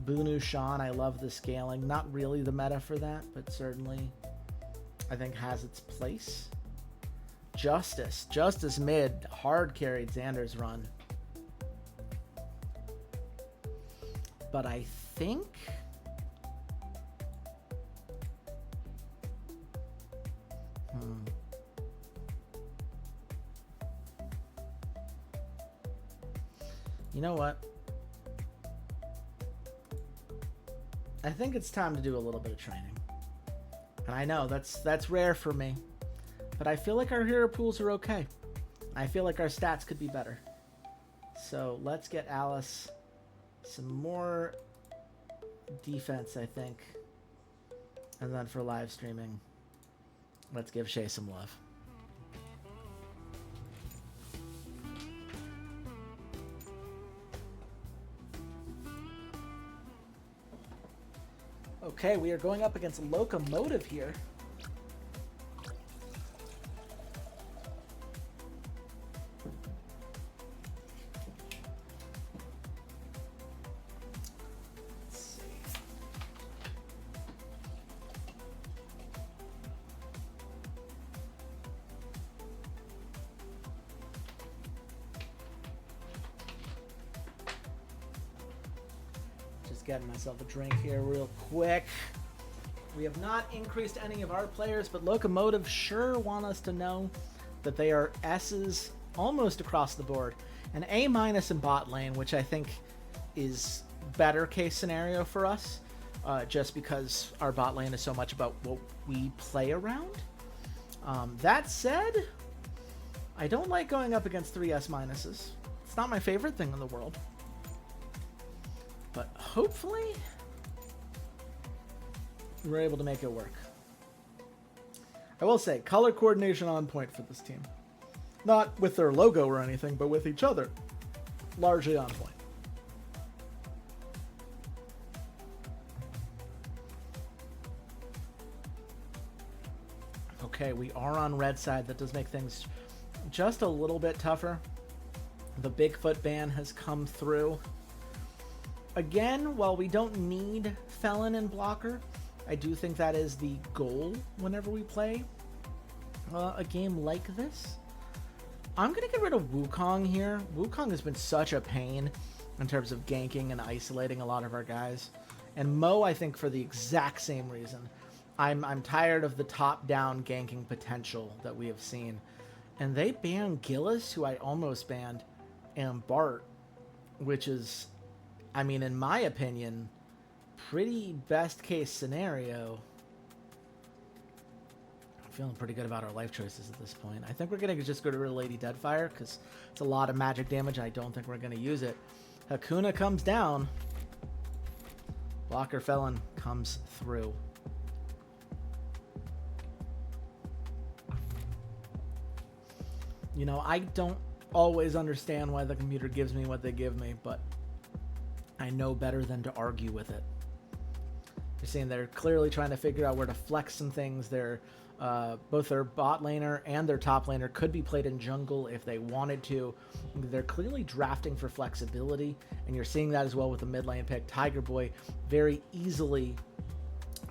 Bunu Shan, I love the scaling. Not really the meta for that, but certainly I think has its place. Justice mid, hard carried Xander's run. But I think you know what? I think it's time to do a little bit of training. And I know that's rare for me. But I feel like our hero pools are okay. I feel like our stats could be better. So let's get Alice some more defense, I think. And then for live streaming, let's give Shay some love. Okay, we are going up against Locomotive here. Let's see. Just getting myself a drink here real quick. We have not increased any of our players, but Locomotive sure want us to know that they are S's almost across the board. An A- in bot lane, which I think is better case scenario for us, just because our bot lane is so much about what we play around. That said, I don't like going up against 3 S-minuses. It's not my favorite thing in the world. But hopefully we're able to make it work. I will say, color coordination on point for this team. Not with their logo or anything, but with each other. Largely on point. Okay, we are on red side. That does make things just a little bit tougher. The Bigfoot ban has come through. Again, while we don't need Felon and Blocker, I do think that is the goal whenever we play a game like this. I'm going to get rid of Wukong here. Wukong has been such a pain in terms of ganking and isolating a lot of our guys. And Mo, I think, for the exact same reason. I'm tired of the top-down ganking potential that we have seen. And they banned Gillis, who I almost banned, and Bart, which is, I mean, in my opinion, pretty best-case scenario. I'm feeling pretty good about our life choices at this point. I think we're going to just go to Lady Deadfire, because it's a lot of magic damage. I don't think we're going to use it. Hakuna comes down. Blocker Felon comes through. You know, I don't always understand why the computer gives me what they give me, but I know better than to argue with it. You're seeing they're clearly trying to figure out where to flex some things. They're both their bot laner and their top laner could be played in jungle if they wanted to. They're clearly drafting for flexibility, and you're seeing that as well with the mid lane pick. Tiger Boy very easily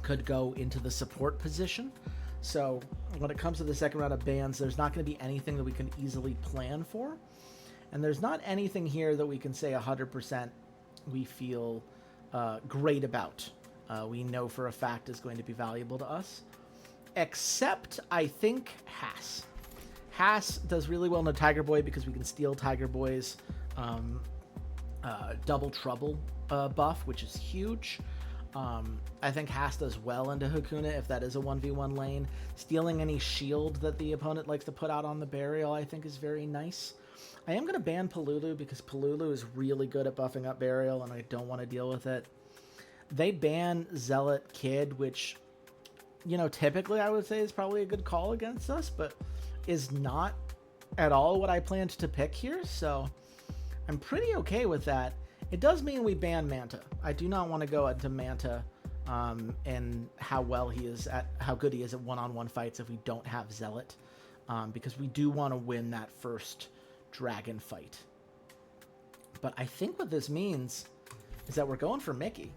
could go into the support position. So when it comes to the second round of bans, there's not going to be anything that we can easily plan for. And there's not anything here that we can say 100% we feel great about. We know for a fact is going to be valuable to us. Except, I think, Haas. Haas does really well in the Tiger Boy because we can steal Tiger Boy's double trouble buff, which is huge. I think Haas does well into Hakuna if that is a 1v1 lane. Stealing any shield that the opponent likes to put out on the burial, I think, is very nice. I am going to ban Palulu because Palulu is really good at buffing up burial, and I don't want to deal with it. They ban Zealot Kid, which, you know, typically I would say is probably a good call against us, but is not at all what I planned to pick here, so I'm pretty okay with that. It does mean we ban Manta. I do not want to go into Manta and how good he is at one-on-one fights if we don't have Zealot, because we do want to win that first dragon fight. But I think what this means is that we're going for Mickey,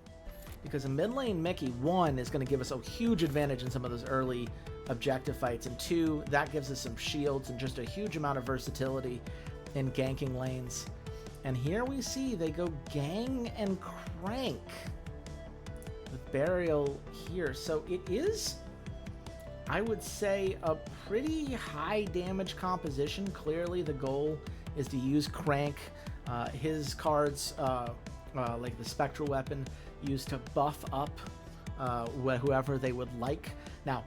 because a mid lane Mickey, 1, is going to give us a huge advantage in some of those early objective fights, and 2, that gives us some shields and just a huge amount of versatility in ganking lanes. And here we see they go Gang and Crank with Burial here. So it is, I would say, a pretty high damage composition. Clearly the goal is to use Crank. His cards, like the Spectral Weapon, used to buff up whoever they would like. Now,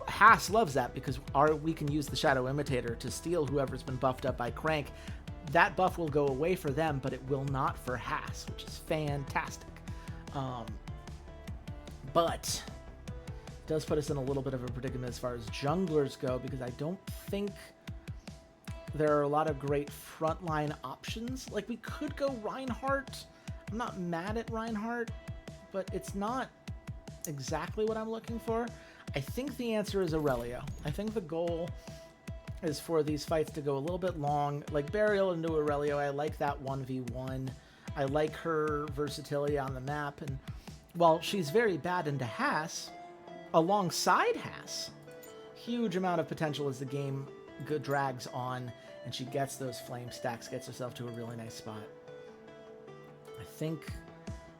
Haas loves that because we can use the Shadow Imitator to steal whoever's been buffed up by Crank. That buff will go away for them, but it will not for Haas, which is fantastic. But it does put us in a little bit of a predicament as far as junglers go, because I don't think there are a lot of great frontline options. Like, we could go Reinhardt. I'm not mad at Reinhardt, but it's not exactly what I'm looking for. I think the answer is Aurelio. I think the goal is for these fights to go a little bit long. Like Burial into Aurelio, I like that 1v1. I like her versatility on the map, and while she's very bad into Haas, alongside Haas, huge amount of potential as the game drags on and she gets those flame stacks, gets herself to a really nice spot. I think,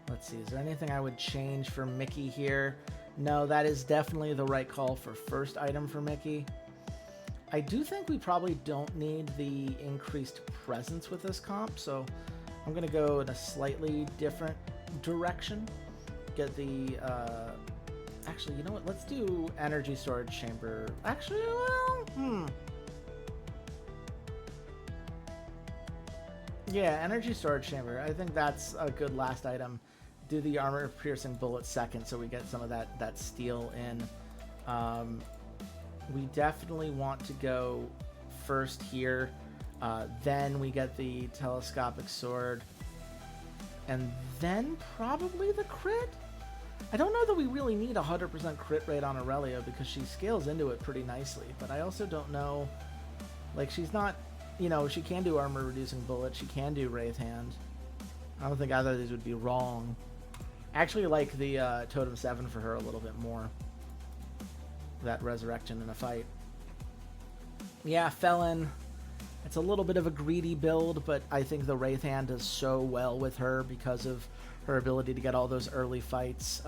let's see, is there anything I would change for Mickey here? No, that is definitely the right call for first item for Mickey. I do think we probably don't need the increased presence with this comp, so I'm going to go in a slightly different direction. Get the, actually, you know what, let's do Energy Storage Chamber. Actually, well, yeah, Energy Storage Chamber. I think that's a good last item. Do the Armor Piercing Bullet second so we get some of that steel in. We definitely want to go first here. Then we get the Telescopic Sword. And then probably the crit? I don't know that we really need 100% crit rate on Aurelio because she scales into it pretty nicely. But I also don't know... Like, she's not... You know, she can do Armor Reducing Bullet. She can do Wraith Hand. I don't think either of these would be wrong. I actually like the Totem 7 for her a little bit more. That resurrection in a fight. Yeah, Felon. It's a little bit of a greedy build, but I think the Wraith Hand does so well with her because of her ability to get all those early fights.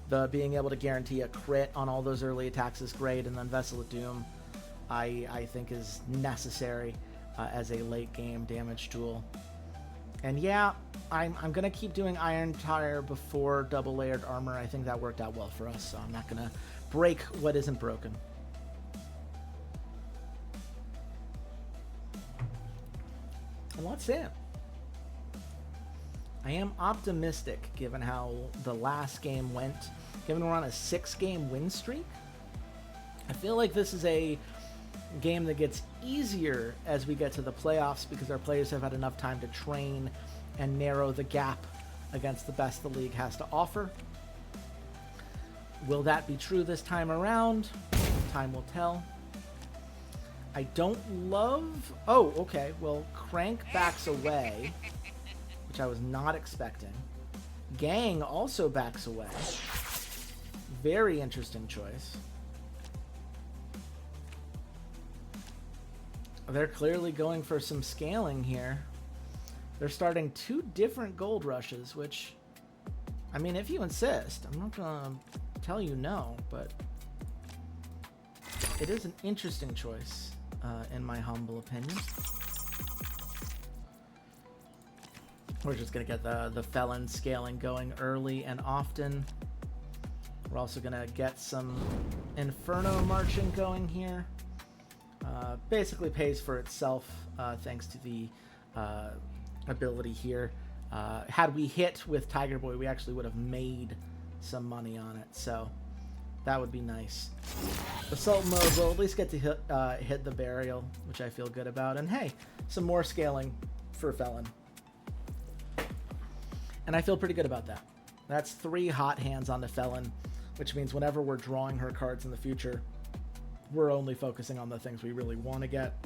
The being able to guarantee a crit on all those early attacks is great, and then Vessel of Doom I think is necessary as a late game damage tool. And yeah, I'm going to keep doing Iron Tire before double layered armor. I think that worked out well for us, so I'm not going to break what isn't broken. And let's see. I am optimistic given how the last game went. Given we're on a 6-game win streak, I feel like this is a game that gets easier as we get to the playoffs because our players have had enough time to train and narrow the gap against the best the league has to offer. Will that be true this time around? Time will tell. I don't love... Oh, okay. Well, Crank backs away, which I was not expecting. Gang also backs away. Very interesting choice. They're clearly going for some scaling here. They're starting 2 different gold rushes, which, I mean, if you insist, I'm not going to tell you no, but it is an interesting choice, in my humble opinion. We're just going to get the Felon scaling going early and often. We're also going to get some Inferno marching going here. Basically pays for itself thanks to the ability here. Had we hit with Tiger Boy, we actually would have made some money on it, so that would be nice. Assault mode will at least get to hit the burial, which I feel good about. And hey, some more scaling for Felon. And I feel pretty good about that. That's 3 hot hands on the Felon, which means whenever we're drawing her cards in the future, we're only focusing on the things we really want to get.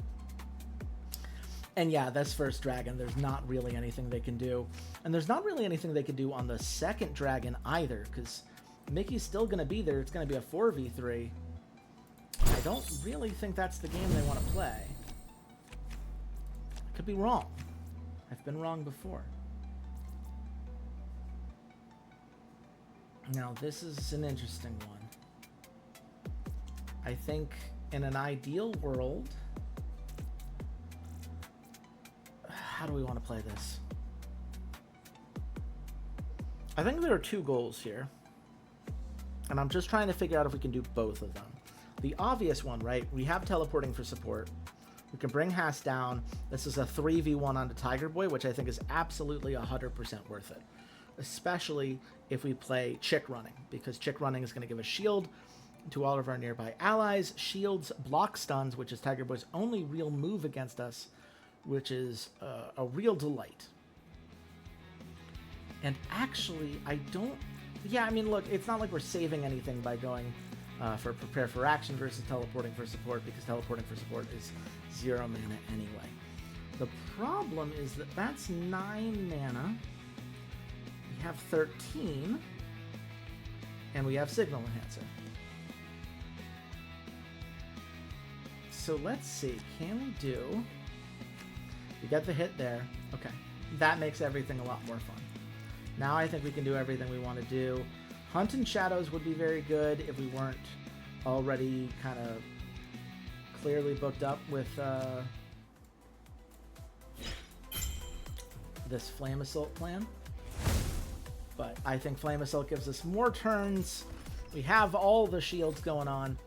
And yeah, this first dragon, there's not really anything they can do. And there's not really anything they can do on the second dragon either, because Mickey's still going to be there. It's going to be a 4v3. I don't really think that's the game they want to play. I could be wrong. I've been wrong before. Now, this is an interesting one. I think in an ideal world, how do we want to play this? I think there are 2 goals here, and I'm just trying to figure out if we can do both of them. The obvious one, right? We have teleporting for support. We can bring Haas down. This is a 3v1 onto Tiger Boy, which I think is absolutely 100% worth it, especially if we play Chick Running, because Chick Running is going to give a shield to all of our nearby allies. Shields block stuns, which is Tiger Boy's only real move against us, which is a real delight. And actually, I don't... Yeah, I mean, look, it's not like we're saving anything by going for Prepare for Action versus Teleporting for Support, because Teleporting for Support is 0 mana anyway. The problem is that that's 9 mana. We have 13, and we have Signal Enhancer. So let's see, can we do... We get the hit there. Okay, that makes everything a lot more fun. Now I think we can do everything we want to do. Hunt in Shadows would be very good if we weren't already kind of clearly booked up with this Flame Assault plan. But I think Flame Assault gives us more turns. We have all the shields going on.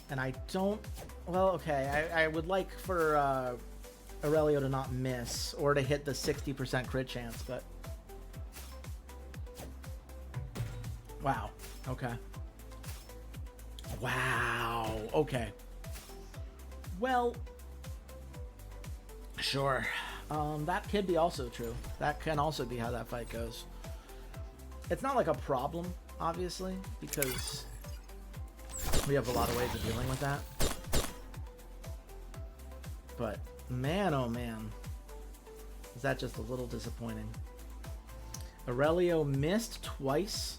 And I don't... Well, okay, I would like for Aurelio to not miss or to hit the 60% crit chance, but... Wow. Okay. Wow. Okay. Well, sure. That could be also true. That can also be how that fight goes. It's not like a problem, obviously, because we have a lot of ways of dealing with that. But man, oh man, is that just a little disappointing. Aurelio missed twice,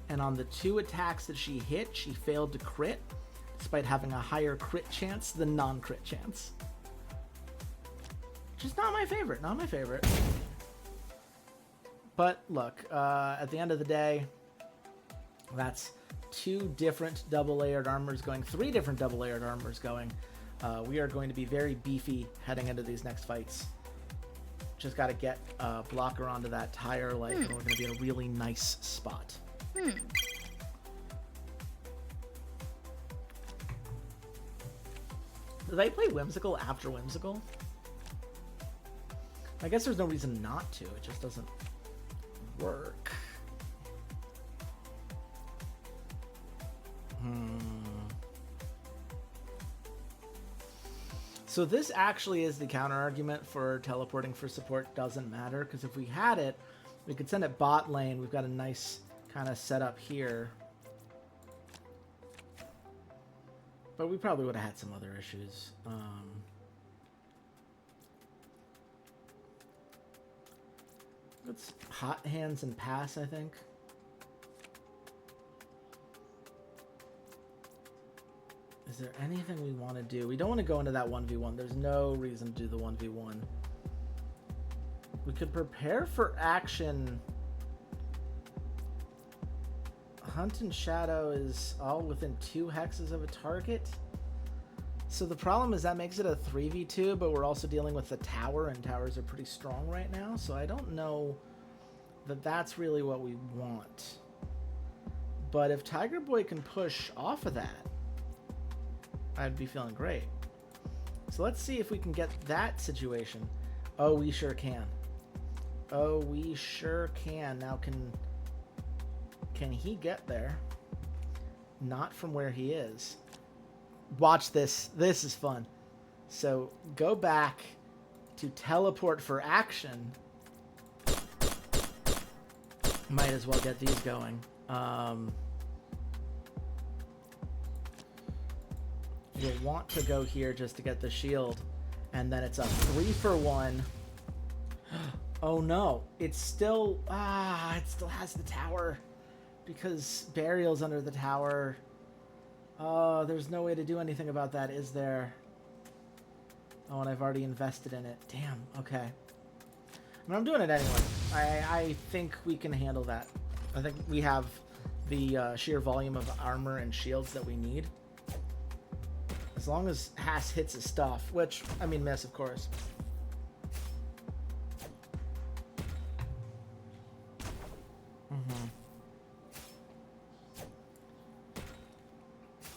and on the 2 attacks that she hit, she failed to crit, despite having a higher crit chance than non-crit chance. Which is not my favorite, not my favorite. But look, at the end of the day, that's 2 different double-layered armors going, 3 different double-layered armors going. We are going to be very beefy heading into these next fights. Just got to get Blocker onto that tire, like, and we're going to be in a really nice spot. Did I play Whimsical after Whimsical? I guess there's no reason not to. It just doesn't work. So this actually is the counter argument for teleporting for support doesn't matter, because if we had it, we could send it bot lane. We've got a nice kind of setup here. But we probably would have had some other issues. Let's hot hands and pass, I think. Is there anything we want to do? We don't want to go into that 1v1. There's no reason to do the 1v1. We could prepare for action. Hunt and Shadow is all within 2 hexes of a target. So the problem is that makes it a 3v2, but we're also dealing with the tower, and towers are pretty strong right now. So I don't know that that's really what we want. But if Tiger Boy can push off of that, I'd be feeling great. So let's see if we can get that situation. Oh, we sure can. Oh, we sure can. Now, can he get there? Not from where he is. Watch this. This is fun. So go back to teleport for action. Might as well get these going. You'll want to go here just to get the shield, and then it's a 3-for-1. Oh no, it's still it still has the tower because Burial's under the tower. Oh, there's no way to do anything about that, is there? Oh, and I've already invested in it. Damn. Okay. I mean, I'm doing it anyway. I think we can handle that. I think we have the sheer volume of armor and shields that we need. As long as Haas hits his stuff, which, I mean, miss, of course.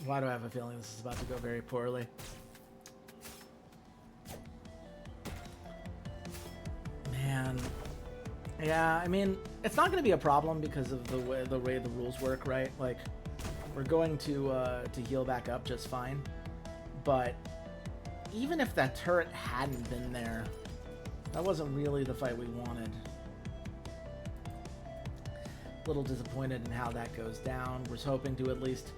Why do I have a feeling this is about to go very poorly? Man. Yeah, I mean, it's not going to be a problem because of the way the rules work, right? Like, we're going to heal back up just fine. But even if that turret hadn't been there, that wasn't really the fight we wanted. A little disappointed in how that goes down. Was hoping to at least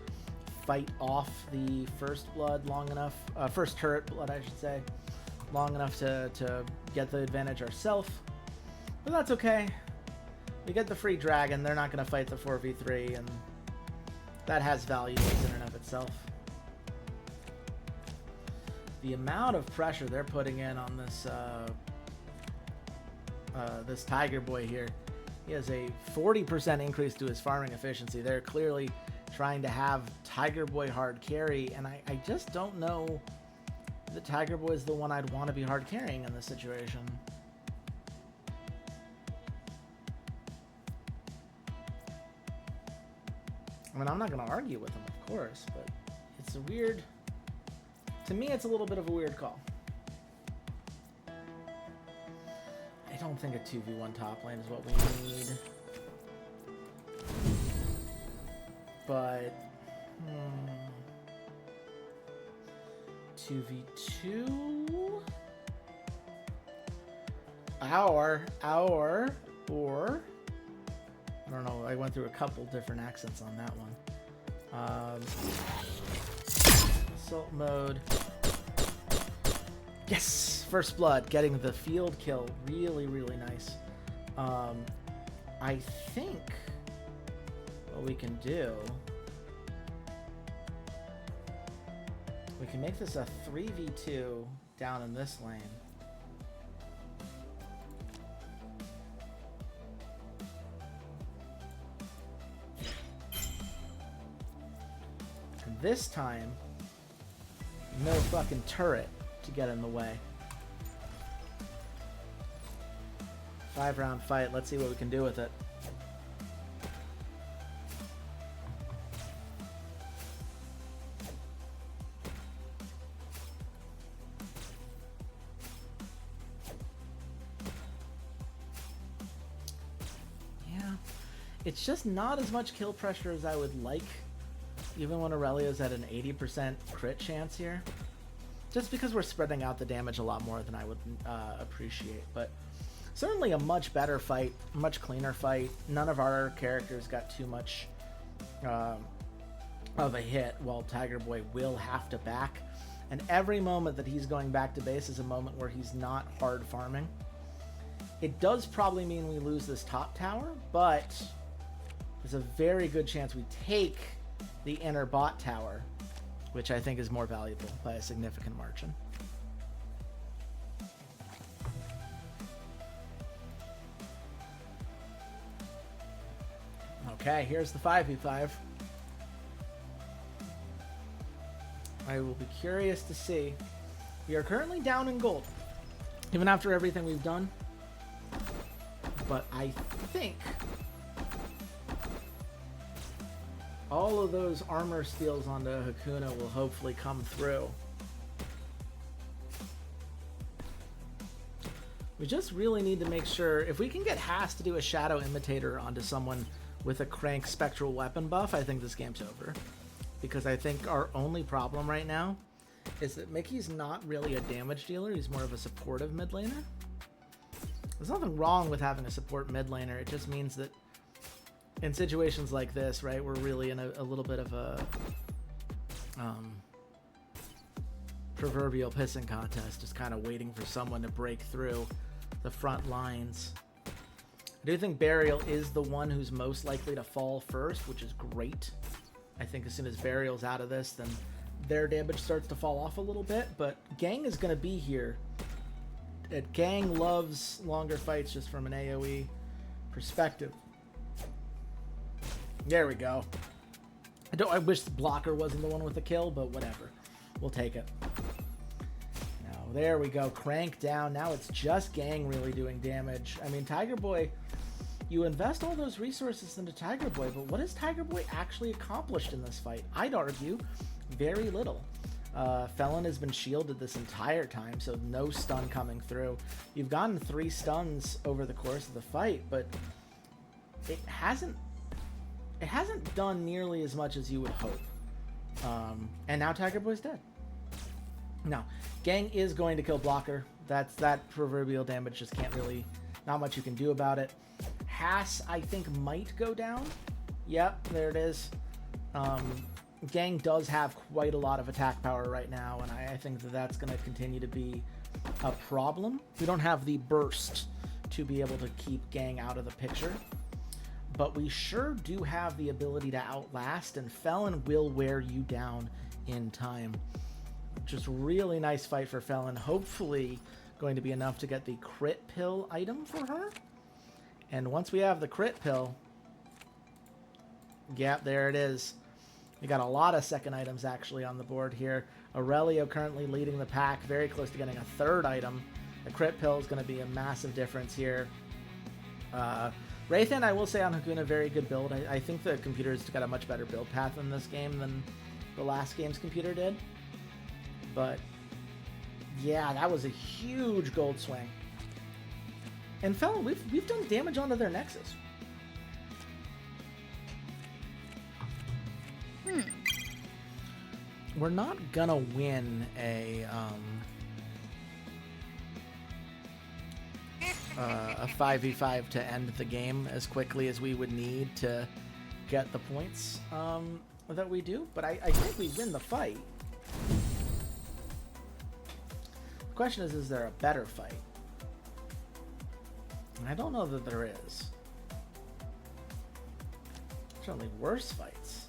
fight off the first blood long enough, first turret blood, I should say, long enough to get the advantage ourselves. But that's okay. We get the free dragon. They're not going to fight the 4v3, and that has value in and of itself. The amount of pressure they're putting in on this this Tiger Boy here. He has a 40% increase to his farming efficiency. They're clearly trying to have Tiger Boy hard carry, and I just don't know if the Tiger Boy is the one I'd want to be hard carrying in this situation. I mean, I'm not going to argue with him, of course, but it's a weird... To me, it's a little bit of a weird call. I don't think a 2v1 top lane is what we need. But... 2v2? Or... I don't know, I went through a couple different accents on that one. Assault mode. Yes! First blood, getting the field kill. Really, really nice. I think what we can do, we can make this a 3v2 down in this lane. And this time, no fucking turret to get in the way. 5-round fight. Let's see what we can do with it. Yeah, it's just not as much kill pressure as I would like, even when Aurelio's at an 80% crit chance here. Just because we're spreading out the damage a lot more than I would appreciate, but certainly a much better fight, much cleaner fight. None of our characters got too much of a hit, while Tiger Boy will have to back. And every moment that he's going back to base is a moment where he's not hard farming. It does probably mean we lose this top tower, but there's a very good chance we take the inner bot tower, which I think is more valuable by a significant margin. Okay, here's the 5v5. I will be curious to see. We are currently down in gold, even after everything we've done. But I think all of those armor steals onto Hakuna will hopefully come through. We just really need to make sure, if we can get Haas to do a Shadow Imitator onto someone with a Crank Spectral Weapon buff, I think this game's over. Because I think our only problem right now is that Mickey's not really a damage dealer, he's more of a supportive mid laner. There's nothing wrong with having a support mid laner, it just means that in situations like this, right, we're really in a little bit of a proverbial pissing contest, just kind of waiting for someone to break through the front lines. I do think Burial is the one who's most likely to fall first, which is great. I think as soon as Burial's out of this, then their damage starts to fall off a little bit, but Gang is going to be here. Gang loves longer fights just from an AoE perspective. There we go. I wish the blocker wasn't the one with the kill, but whatever. We'll take it. Now, there we go. Crank down. Now it's just Gang really doing damage. I mean, Tiger Boy, you invest all those resources into Tiger Boy, but what has Tiger Boy actually accomplished in this fight? I'd argue very little. Felon has been shielded this entire time, so no stun coming through. You've gotten 3 stuns over the course of the fight, but it hasn't done nearly as much as you would hope. And now Tiger Boy's dead. Now, Gang is going to kill blocker. That proverbial damage just can't really, not much you can do about it. Haas, I think, might go down. Yep, there it is. Gang does have quite a lot of attack power right now, and I think that that's going to continue to be a problem. We don't have the burst to be able to keep Gang out of the picture, but we sure do have the ability to outlast, and Felon will wear you down in time. Just really nice fight for Felon. Hopefully going to be enough to get the crit pill item for her. And once we have the crit pill, yeah, there it is. We got a lot of second items actually on the board here. Aurelio currently leading the pack, very close to getting a 3rd item. The crit pill is going to be a massive difference here. Wraithen, I will say on Hakuna, very good build. I think the computer's got a much better build path in this game than the last game's computer did. But yeah, that was a huge gold swing. And Felon, we've done damage onto their Nexus. We're not gonna win a 5v5 to end the game as quickly as we would need to get the points that we do, but I think we win the fight. The question is there a better fight? And I don't know that there is. certainly worse fights.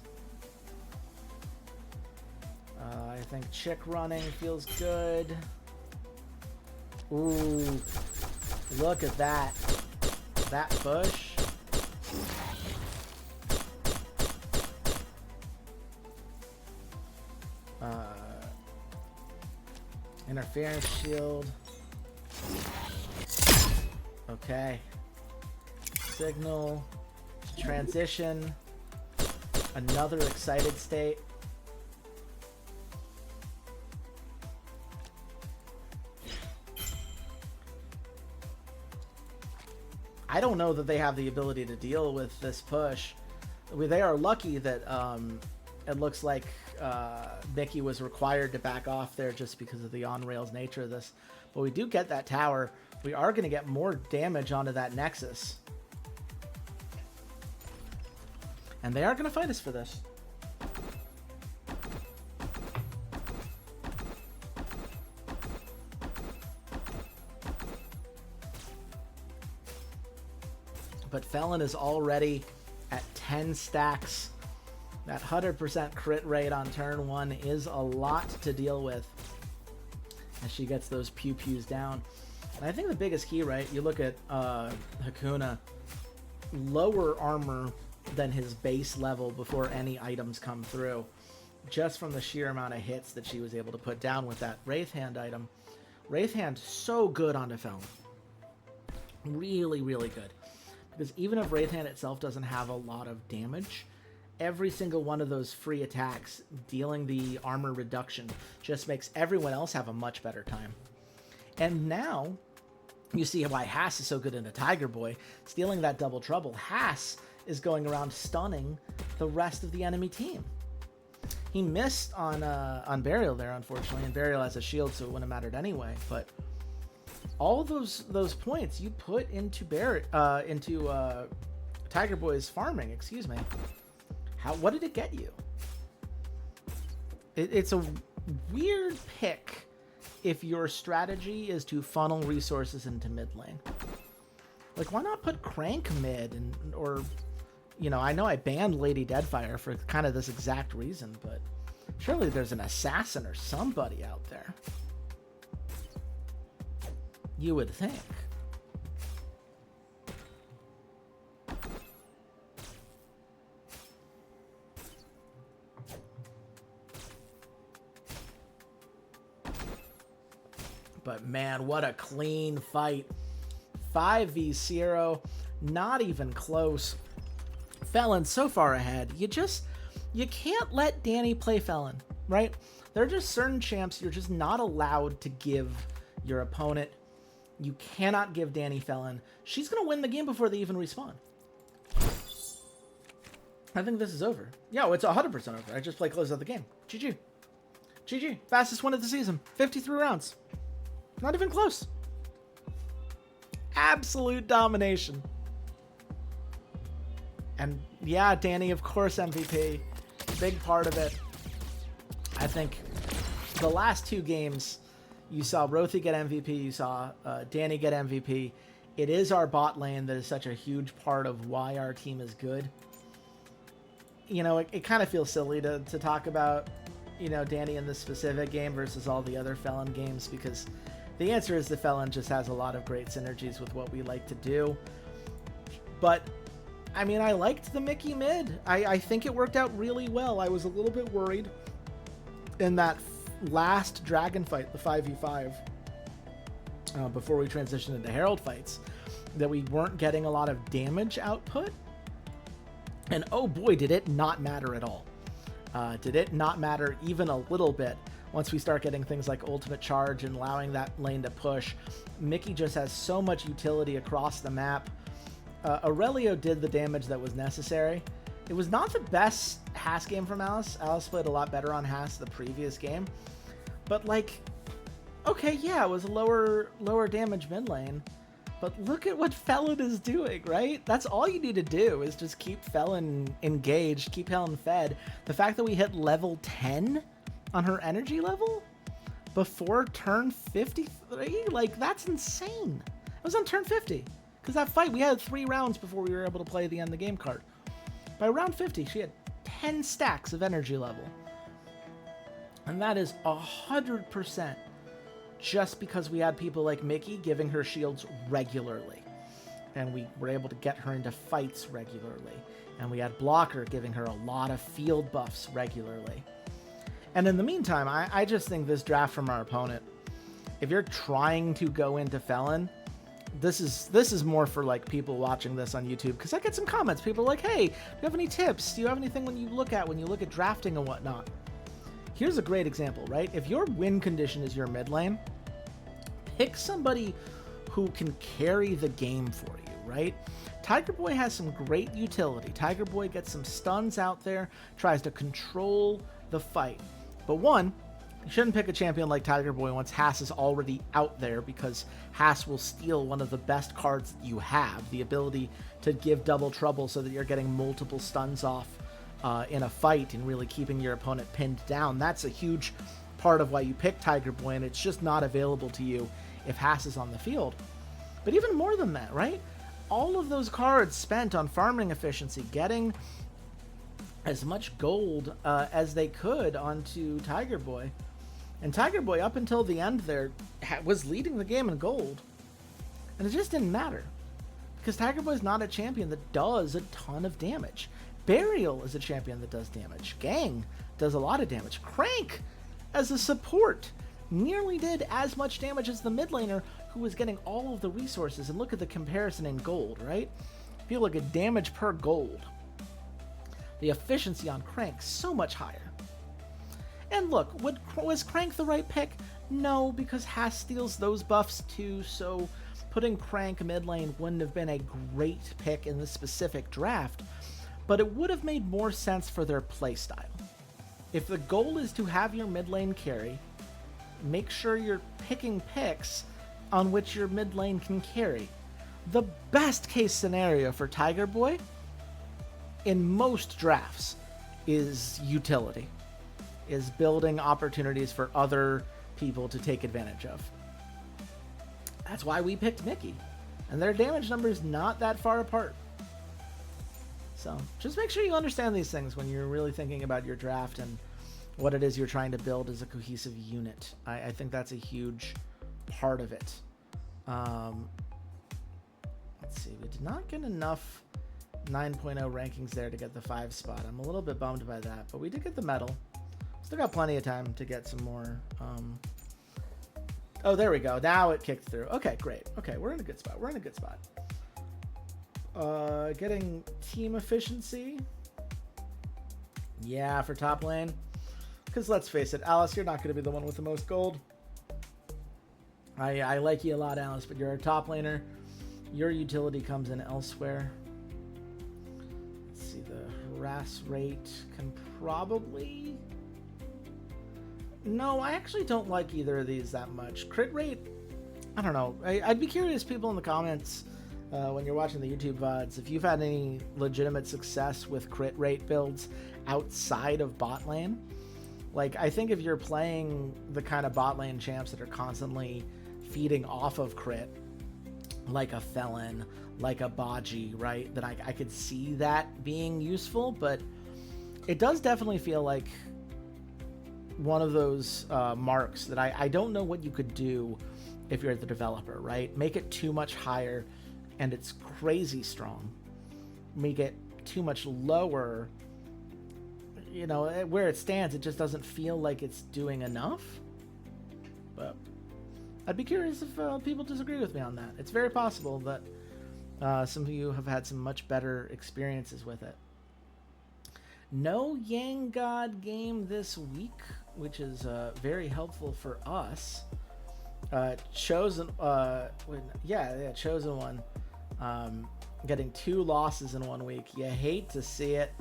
I think chick running feels good. Ooh, look at that. That push. Interference shield. Okay. Signal. Transition. Another excited state. I don't know that they have the ability to deal with this push. They are lucky that it looks like Mickey was required to back off there just because of the on-rails nature of this. But we do get that tower. We are going to get more damage onto that Nexus. And they are going to fight us for this. But Felon is already at 10 stacks. That 100% crit rate on turn 1 is a lot to deal with as she gets those pew-pews down. And I think the biggest key, right, you look at Hakuna, lower armor than his base level before any items come through, just from the sheer amount of hits that she was able to put down with that Wraith Hand item. Wraith Hand, so good onto Felon. Really, really good. Because even if Wraith Hand itself doesn't have a lot of damage, every single one of those free attacks dealing the armor reduction just makes everyone else have a much better time. And now, you see why Haas is so good in a Tiger Boy. Stealing that double trouble, Haas is going around stunning the rest of the enemy team. He missed on Burial there, unfortunately, and Burial has a shield, so it wouldn't have mattered anyway. But all those points you put into Tiger Boy's farming, excuse me. What did it get you? It's a weird pick if your strategy is to funnel resources into mid lane. Like, why not put Crank mid or you know, I know I banned Lady Deadfire for kind of this exact reason, but surely there's an assassin or somebody out there. You would think. But man, what a clean fight. 5v0, not even close. Felon so far ahead. You can't let Danny play Felon, right? There are just certain champs you're just not allowed to give your opponent. You cannot give Danny Felon. She's going to win the game before they even respawn. I think this is over. Yeah, it's 100% over. I just play close out the game. GG. GG. Fastest win of the season. 53 rounds. Not even close. Absolute domination. And yeah, Danny, of course, MVP. Big part of it. I think the last two games, you saw Rothy get MVP, you saw Danny get MVP. It is our bot lane that is such a huge part of why our team is good. You know, it kind of feels silly to talk about, you know, Danny in this specific game versus all the other Felon games, because the answer is the Felon just has a lot of great synergies with what we like to do. But I mean, I liked the Mickey mid. I think it worked out really well. I was a little bit worried in that last dragon fight, the 5v5, before we transitioned into Herald fights, that we weren't getting a lot of damage output. And oh boy, did it not matter at all. Did it not matter even a little bit once we start getting things like ultimate charge and allowing that lane to push. Mickey just has so much utility across the map. Aurelio did the damage that was necessary. It was not the best Haas game from Alice. Alice played a lot better on Haas the previous game. But like, okay, yeah, it was a lower damage mid lane. But look at what Felon is doing, right? That's all you need to do is just keep Felon engaged, keep Felon fed. The fact that we hit level 10 on her energy level before turn 53, like, that's insane. It was on turn 50. Because that fight, we had 3 rounds before we were able to play the end of the game card. By round 50, she had 10 stacks of energy level. And that is 100% just because we had people like Mickey giving her shields regularly. And we were able to get her into fights regularly. And we had Blocker giving her a lot of field buffs regularly. And in the meantime, I just think this draft from our opponent, if you're trying to go into Felon, this is more for like people watching this on YouTube, because I get some comments. People are like, hey, do you have any tips? Do you have anything when you look at drafting and whatnot? Here's a great example, right? If your win condition is your mid lane, pick somebody who can carry the game for you, right? Tiger Boy has some great utility. Tiger Boy gets some stuns out there, tries to control the fight. But one, you shouldn't pick a champion like Tiger Boy once Haas is already out there, because Haas will steal one of the best cards that you have, the ability to give double trouble so that you're getting multiple stuns off in a fight and really keeping your opponent pinned down. That's a huge part of why you pick Tiger Boy, and it's just not available to you if Haas is on the field. But even more than that, right? All of those cards spent on farming efficiency, getting as much gold as they could onto Tiger Boy. And Tiger Boy, up until the end there, was leading the game in gold. And it just didn't matter, because Tiger Boy's not a champion that does a ton of damage. Burial is a champion that does damage. Gang does a lot of damage. Crank, as a support, nearly did as much damage as the mid laner, who was getting all of the resources. And look at the comparison in gold, right? If you look at damage per gold, the efficiency on Crank so much higher. And look, was Crank the right pick? No, because Haas steals those buffs too, so putting Crank mid lane wouldn't have been a great pick in this specific draft, but it would have made more sense for their playstyle. If the goal is to have your mid lane carry, make sure you're picking picks on which your mid lane can carry. The best case scenario for Tiger Boy in most drafts is utility, is building opportunities for other people to take advantage of. That's why we picked Mickey, and their damage number is not that far apart. So just make sure you understand these things when you're really thinking about your draft and what it is you're trying to build as a cohesive unit. I think that's a huge part of it. Let's see, we did not get enough 9.0 rankings there to get the 5 spot. I'm a little bit bummed by that, but we did get the medal. Still got plenty of time to get some more. Oh, there we go. Now it kicked through. Okay, great. Okay, we're in a good spot. We're in a good spot. Getting team efficiency. Yeah, for top lane. Because let's face it, Alice, you're not going to be the one with the most gold. I like you a lot, Alice, but you're a top laner. Your utility comes in elsewhere. Let's see, the harass rate can probably... No, I actually don't like either of these that much. Crit rate, I don't know. I'd be curious, people in the comments, when you're watching the YouTube VODs, if you've had any legitimate success with crit rate builds outside of bot lane. Like, I think if you're playing the kind of bot lane champs that are constantly feeding off of crit, like a Felon, like a Baji, right, then I could see that being useful, but it does definitely feel like one of those marks that I don't know what you could do if you're the developer, right? Make it too much higher and it's crazy strong. Make it too much lower, you know, where it stands, it just doesn't feel like it's doing enough. But I'd be curious if people disagree with me on that. It's very possible that some of you have had some much better experiences with it. No Yang God game this week, which is very helpful for us. Chosen one. Getting 2 losses in 1 week. You hate to see it.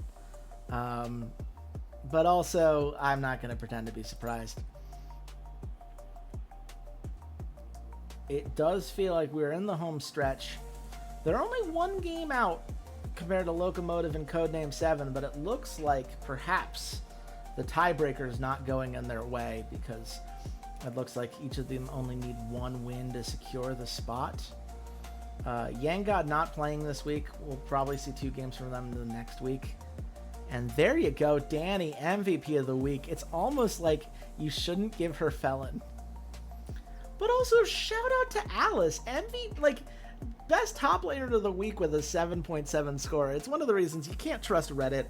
But also, I'm not going to pretend to be surprised. It does feel like we're in the home stretch. They're only 1 game out compared to Locomotive and Codename 7, but it looks like perhaps the tiebreaker is not going in their way, because it looks like each of them only need 1 win to secure the spot. Yangod not playing this week. We'll probably see 2 games from them the next week. And there you go, Danny, MVP of the week. It's almost like you shouldn't give her Felon. But also, shout out to Alice. MVP, best top laner of the week with a 7.7 score. It's one of the reasons you can't trust Reddit,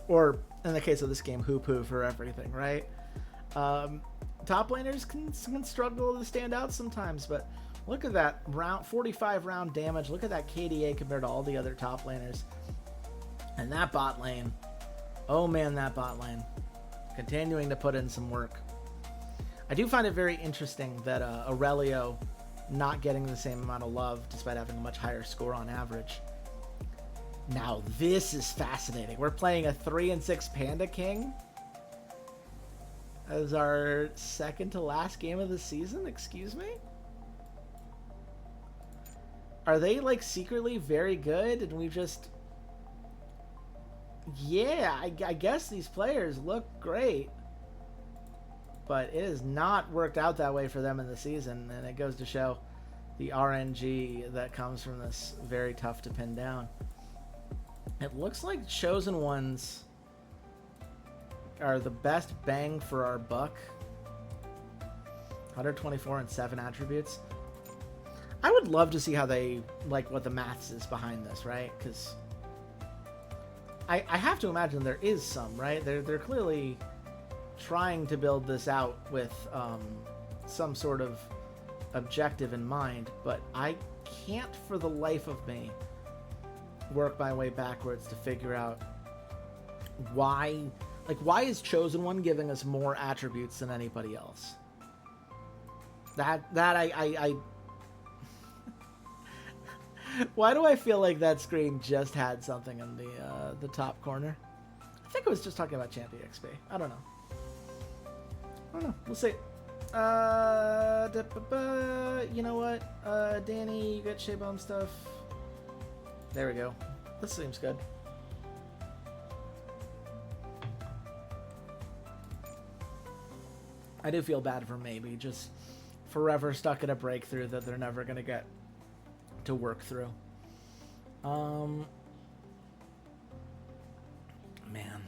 or in the case of this game, Hoopoo for everything, right? Top laners can struggle to stand out sometimes, but look at that 45 round damage. Look at that KDA compared to all the other top laners. And that bot lane. Oh man, that bot lane. Continuing to put in some work. I do find it very interesting that Aurelio not getting the same amount of love despite having a much higher score on average. Now this is fascinating. We're playing a 3-6 Panda King as our second to last game of the season. Excuse me? Are they secretly very good and we just... Yeah, I guess these players look great. But it has not worked out that way for them in the season, and it goes to show the RNG that comes from this very tough to pin down. It looks like Chosen Ones are the best bang for our buck. 124 and 7 attributes. I would love to see how they, what the maths is behind this, right? Because I have to imagine there is some, right? They're clearly trying to build this out with some sort of objective in mind, but I can't for the life of me work my way backwards to figure out why is Chosen One giving us more attributes than anybody else? That I why do I feel like that screen just had something in the top corner? I think it was just talking about Champion XP. I don't know. We'll see. You know what? Danny, you got Shea Bomb stuff. There we go. This seems good. I do feel bad for maybe just forever stuck at a breakthrough that they're never going to get to work through. Man.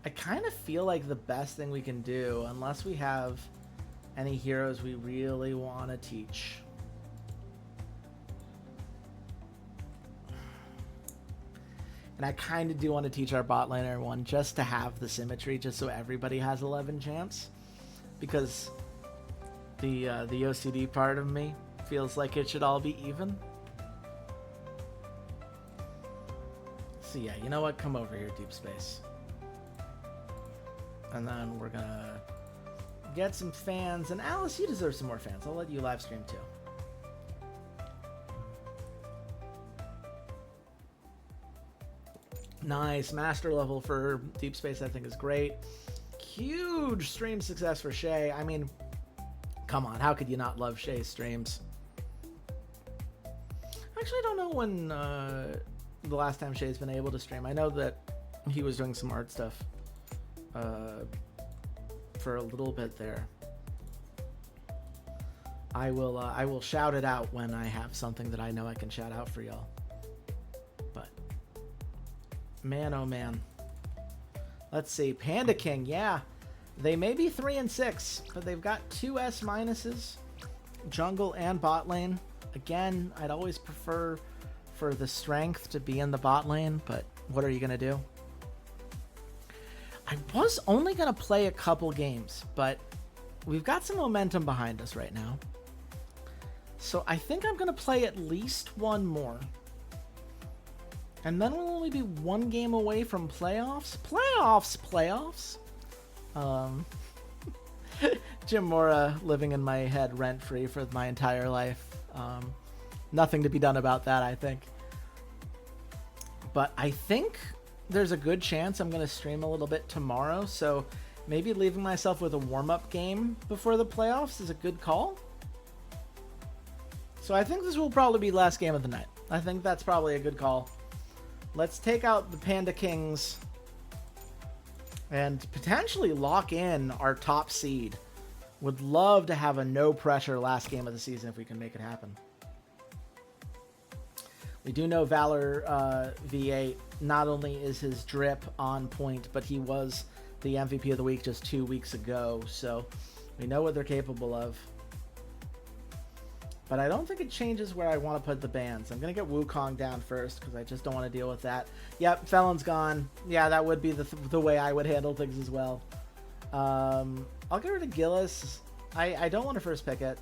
I kind of feel like the best thing we can do, unless we have any heroes we really want to teach. And I kind of do want to teach our bot laner one just to have the symmetry, just so everybody has 11 chance. Because the OCD part of me feels like it should all be even. So yeah, you know what? Come over here, Deep Space. And then we're gonna get some fans. And Alice, you deserve some more fans. I'll let you live stream too. Nice. Master level for Deep Space I think is great. Huge stream success for Shay. I mean, come on. How could you not love Shay's streams? Actually, I don't know when the last time Shay's been able to stream. I know that he was doing some art stuff for a little bit there. I will shout it out when I have something that I know I can shout out for y'all. But man, oh man. Let's see. Panda King, yeah. They may be 3-6, but they've got 2 S minuses, jungle and bot lane. Again, I'd always prefer for the strength to be in the bot lane, but what are you gonna do? I was only gonna play a couple games, but we've got some momentum behind us right now. So I think I'm gonna play at least one more. And then we'll only be one game away from playoffs. Playoffs! Jim Mora living in my head rent-free for my entire life. Nothing to be done about that, I think. But I think there's a good chance I'm going to stream a little bit tomorrow, so maybe leaving myself with a warm-up game before the playoffs is a good call. So I think this will probably be last game of the night. I think that's probably a good call. Let's take out the Panda Kings and potentially lock in our top seed. Would love to have a no-pressure last game of the season if we can make it happen. We do know Valor V8, not only is his drip on point, but he was the MVP of the week just 2 weeks ago, so we know what they're capable of. But I don't think it changes where I want to put the bans. I'm going to get Wukong down first because I just don't want to deal with that. Yep, Felon's gone. Yeah, that would be the way I would handle things as well. I'll get rid of Gillis. I don't want to first pick it.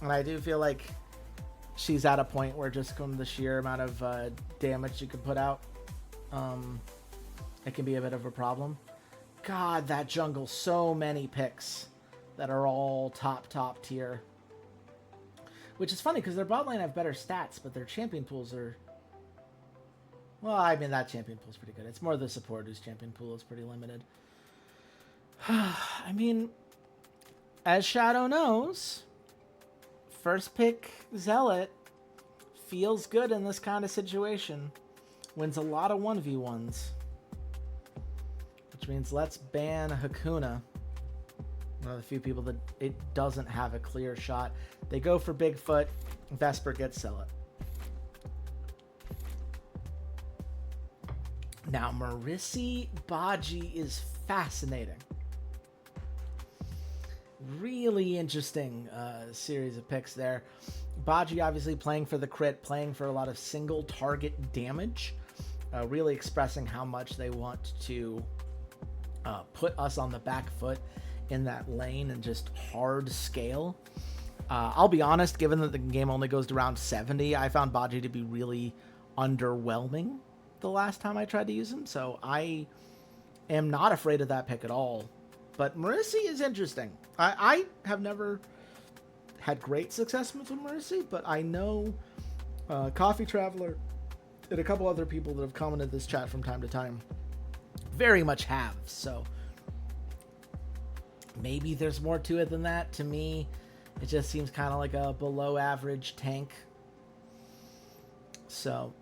And I do feel like she's at a point where just from the sheer amount of damage you can put out, it can be a bit of a problem. God, that jungle, so many picks that are all top tier. Which is funny because their bot lane have better stats, but their champion pools are... Well, I mean, that champion pool is pretty good. It's more the support whose champion pool is pretty limited. I mean, as Shadow knows, first pick Zealot feels good in this kind of situation. Wins a lot of 1v1s. Which means let's ban Hakuna. One of the few people that it doesn't have a clear shot. They go for Bigfoot. Vesper gets Zealot. Now, Marissi Baji is fascinating. Really interesting series of picks there. Baji obviously playing for the crit, playing for a lot of single target damage. Really expressing how much they want to put us on the back foot in that lane and just hard scale. I'll be honest, given that the game only goes to round 70, I found Baji to be really underwhelming the last time I tried to use him, so I am not afraid of that pick at all. But Marissi is interesting. I have never had great success with Marissi, but I know Coffee Traveler and a couple other people that have commented this chat from time to time very much have, so maybe there's more to it than that. To me, it just seems kind of like a below average tank. So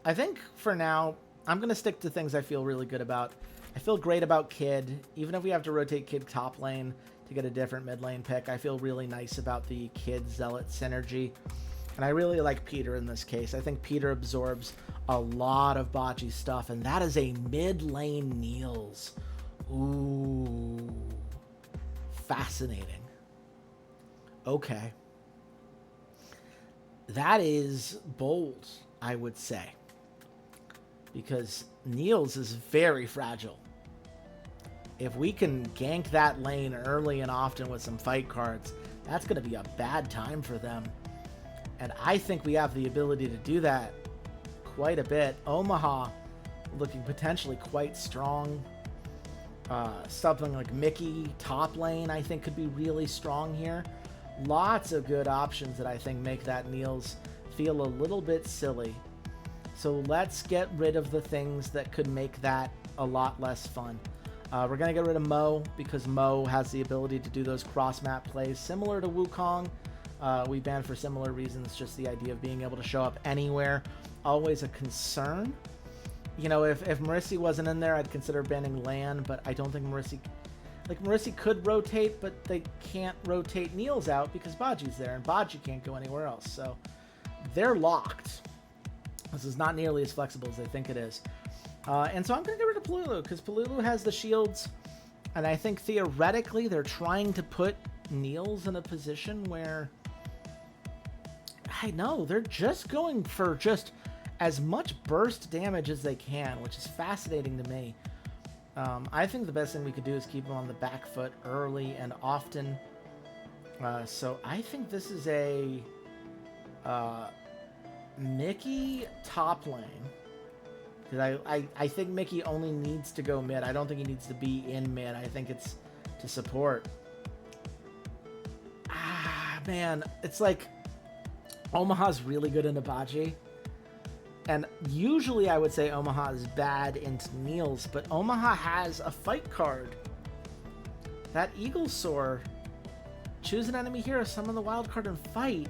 I think for now, I'm going to stick to things I feel really good about. I feel great about Kid. Even if we have to rotate Kid top lane to get a different mid lane pick, I feel really nice about the Kid Zealot synergy. And I really like Peter in this case. I think Peter absorbs a lot of botchy stuff, and that is a mid lane Niels. Ooh. Fascinating. Okay. That is bold, I would say. Because Niels is very fragile. If we can gank that lane early and often with some fight cards, that's going to be a bad time for them. And I think we have the ability to do that quite a bit. Omaha looking potentially quite strong. Something like Mickey top lane I think could be really strong here. Lots of good options that I think make that Niels feel a little bit silly. So let's get rid of the things that could make that a lot less fun. We're going to get rid of Mo because Mo has the ability to do those cross-map plays similar to Wukong. We banned for similar reasons, just the idea of being able to show up anywhere. Always a concern. You know, if Marissi wasn't in there, I'd consider banning Lan, but I don't think Marissi... Like, Marissi could rotate, but they can't rotate Niels out because Baji's there, and Baji can't go anywhere else. So, they're locked. This is not nearly as flexible as they think it is. And so I'm going to get rid of Palulu, because Palulu has the shields, and I think theoretically they're trying to put Niels in a position where... I know, they're just going for just as much burst damage as they can, which is fascinating to me. I think the best thing we could do is keep him on the back foot early and often. So I think this is a Mickey top lane. Because I think Mickey only needs to go mid. I don't think he needs to be in mid. I think it's to support. Ah, man. It's like Omaha's really good in Abaji. And usually I would say Omaha is bad into Niels, but Omaha has a fight card. That Eagle Soar, choose an enemy hero, summon the wild card, and fight.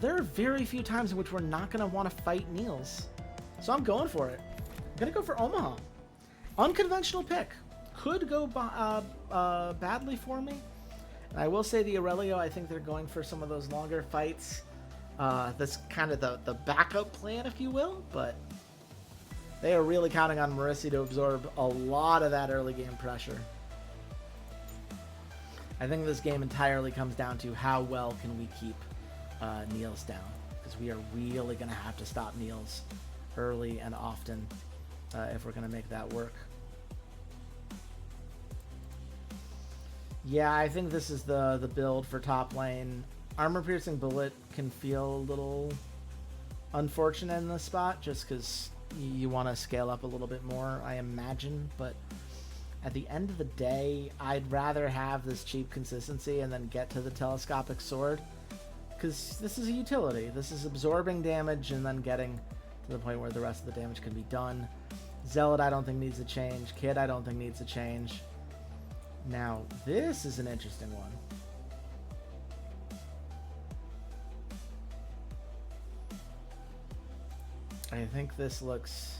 There are very few times in which we're not going to want to fight Niels. So I'm going for it. I'm going to go for Omaha. Unconventional pick. Could go badly for me. And I will say the Aurelio, I think they're going for some of those longer fights. That's kind of the backup plan, if you will, but they are really counting on Marissi to absorb a lot of that early game pressure. I think this game entirely comes down to how well can we keep Niels down, because we are really going to have to stop Niels early and often if we're going to make that work. Yeah, I think this is the build for top lane. Armor Piercing Bullet can feel a little unfortunate in this spot, just because you want to scale up a little bit more, I imagine, but at the end of the day, I'd rather have this cheap consistency and then get to the telescopic sword, because this is a utility. This is absorbing damage and then getting to the point where the rest of the damage can be done. Zealot I don't think needs a change. Kid I don't think needs a change. Now, this is an interesting one. I think this looks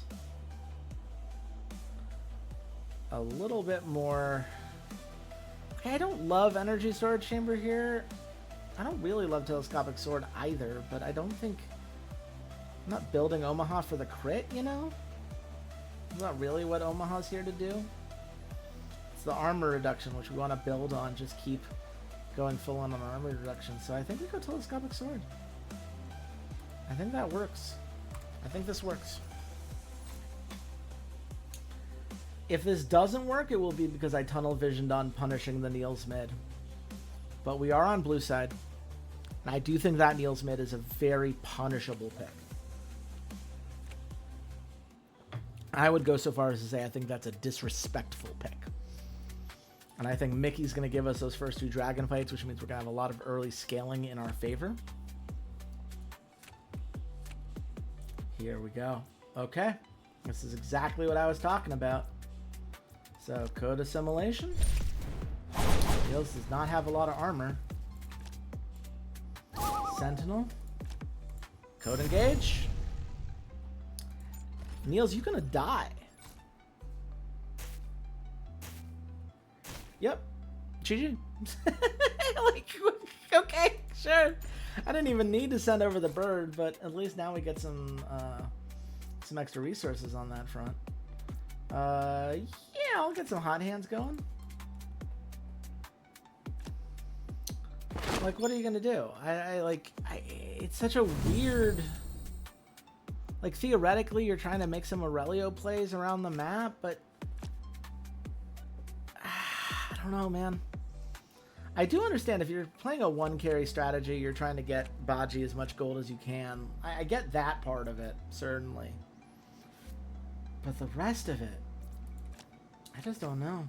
a little bit more... Okay, I don't love Energy Storage Chamber here. I don't really love Telescopic Sword either, but I don't think... I'm not building Omaha for the crit, you know? It's not really what Omaha's here to do. It's the armor reduction, which we want to build on. Just keep going full on armor reduction. So I think we go Telescopic Sword. I think that works. I think this works. If this doesn't work, it will be because I tunnel visioned on punishing the Niels mid. But we are on blue side. And I do think that Niels mid is a very punishable pick. I would go so far as to say I think that's a disrespectful pick. And I think Mickey's going to give us those first two dragon fights, which means we're going to have a lot of early scaling in our favor. Here we go. Okay. This is exactly what I was talking about. So, code assimilation. Niels does not have a lot of armor. Sentinel. Code engage. Niels, you're gonna die. Yep. GG. Like, okay, sure. I didn't even need to send over the bird, but at least now we get some extra resources on that front. Yeah, I'll get some hot hands going. Like, what are you gonna do? It's such a weird. Like, theoretically, you're trying to make some Aurelio plays around the map, but I don't know, man. I do understand if you're playing a one carry strategy, you're trying to get Baji as much gold as you can. I get that part of it, certainly. But the rest of it, I just don't know.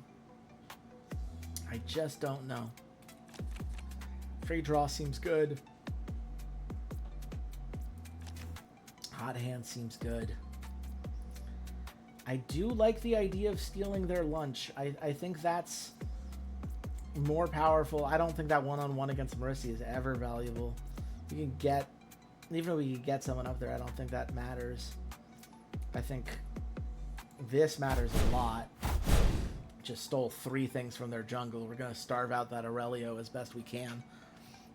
I just don't know. Free draw seems good. Hot hand seems good. I do like the idea of stealing their lunch. I think that's more powerful. I don't think that one-on-one against Marissi is ever valuable. We can get, even if we can get someone up there, I don't think that matters. I think this matters a lot. Just stole 3 things from their jungle. We're going to starve out that Aurelio as best we can.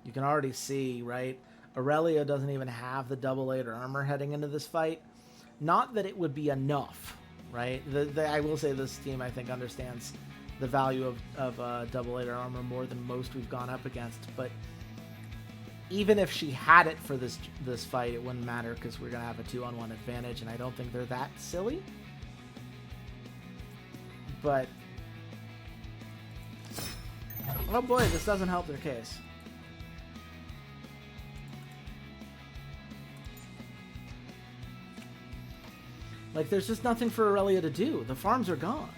You can already see, right? Aurelio doesn't even have the double 8 armor heading into this fight. Not that it would be enough, right? I will say this team, I think, understands the value of double 8 armor more than most we've gone up against. But even if she had it for this fight, it wouldn't matter because we're going to have a 2-on-1 advantage, and I don't think they're that silly. But, oh boy, this doesn't help their case. Like, there's just nothing for Aurelio to do. The farms are gone.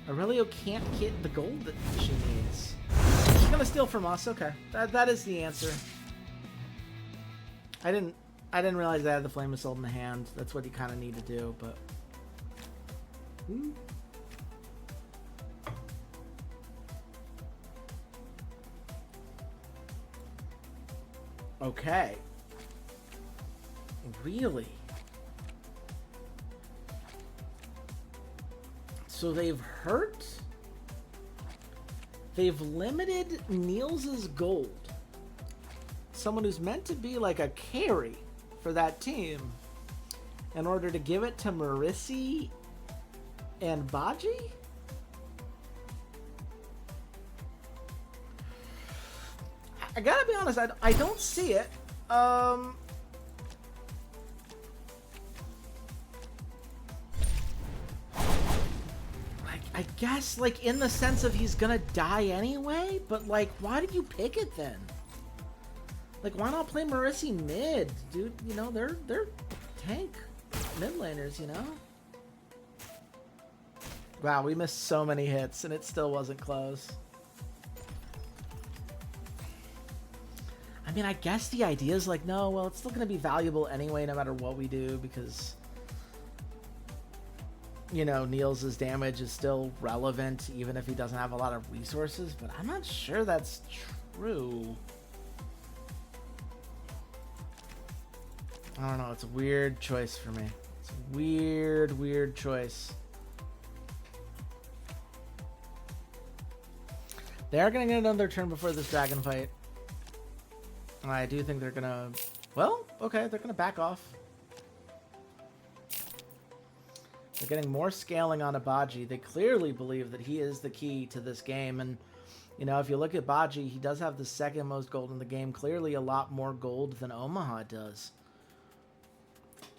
Aurelio can't get the gold that she needs. She's gonna steal from us. Okay, that is the answer. I didn't realize I had the Flame Assault in the hand. That's what you kind of need to do, but. Okay. Really? So they've hurt. They've limited Niels' gold. someone who's meant to be like a carry for that team in order to give it to Marissi and Baji? I gotta be honest, I don't see it. I guess, like, in the sense of he's gonna die anyway, but, like, why did you pick it then? Like, why not play Marissi mid? Dude, you know, they're tank mid laners, you know? Wow, we missed so many hits, and it still wasn't close. I mean, I guess the idea is, like, no, well, it's still gonna be valuable anyway, no matter what we do, because... you know, Niels' damage is still relevant even if he doesn't have a lot of resources, but I'm not sure that's true. I don't know, it's a weird choice for me. It's a weird choice. They are going to get another turn before this dragon fight. I do think they're going to... well, okay, they're going to back off. They're getting more scaling on Abaji. They clearly believe that he is the key to this game. And, you know, if you look at Baji, he does have the second most gold in the game. Clearly a lot more gold than Omaha does.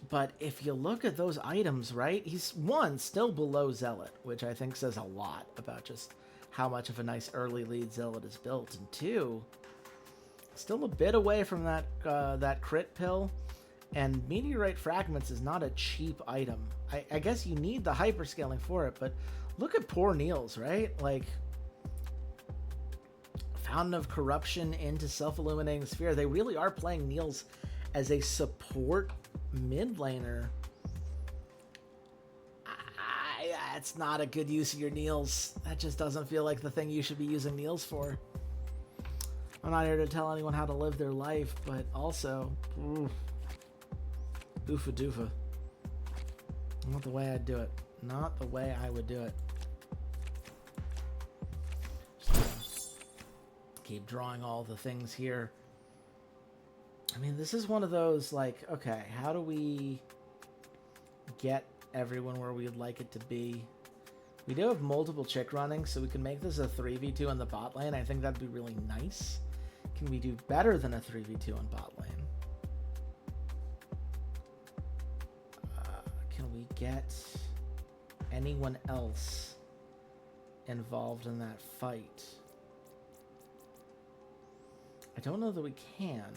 But if you look at those items, right, he's, one, still below Zealot, which I think says a lot about just how much of a nice early lead Zealot is built. And two, still a bit away from that, that crit pill. And Meteorite Fragments is not a cheap item. I guess you need the hyperscaling for it, but look at poor Niels, right? Like, Fountain of Corruption into Self-Illuminating Sphere. They really are playing Niels as a support mid laner. That's not a good use of your Niels. That just doesn't feel like the thing you should be using Niels for. I'm not here to tell anyone how to live their life, but also... oofa doofa. Not the way I'd do it. Not the way I would do it. Just keep drawing all the things here. I mean, this is one of those, like, okay, how do we get everyone where we'd like it to be? We do have multiple chick running, so we can make this a 3v2 in the bot lane. I think that'd be really nice. Can we do better than a 3v2 in bot lane? Can we get anyone else involved in that fight? I don't know that we can.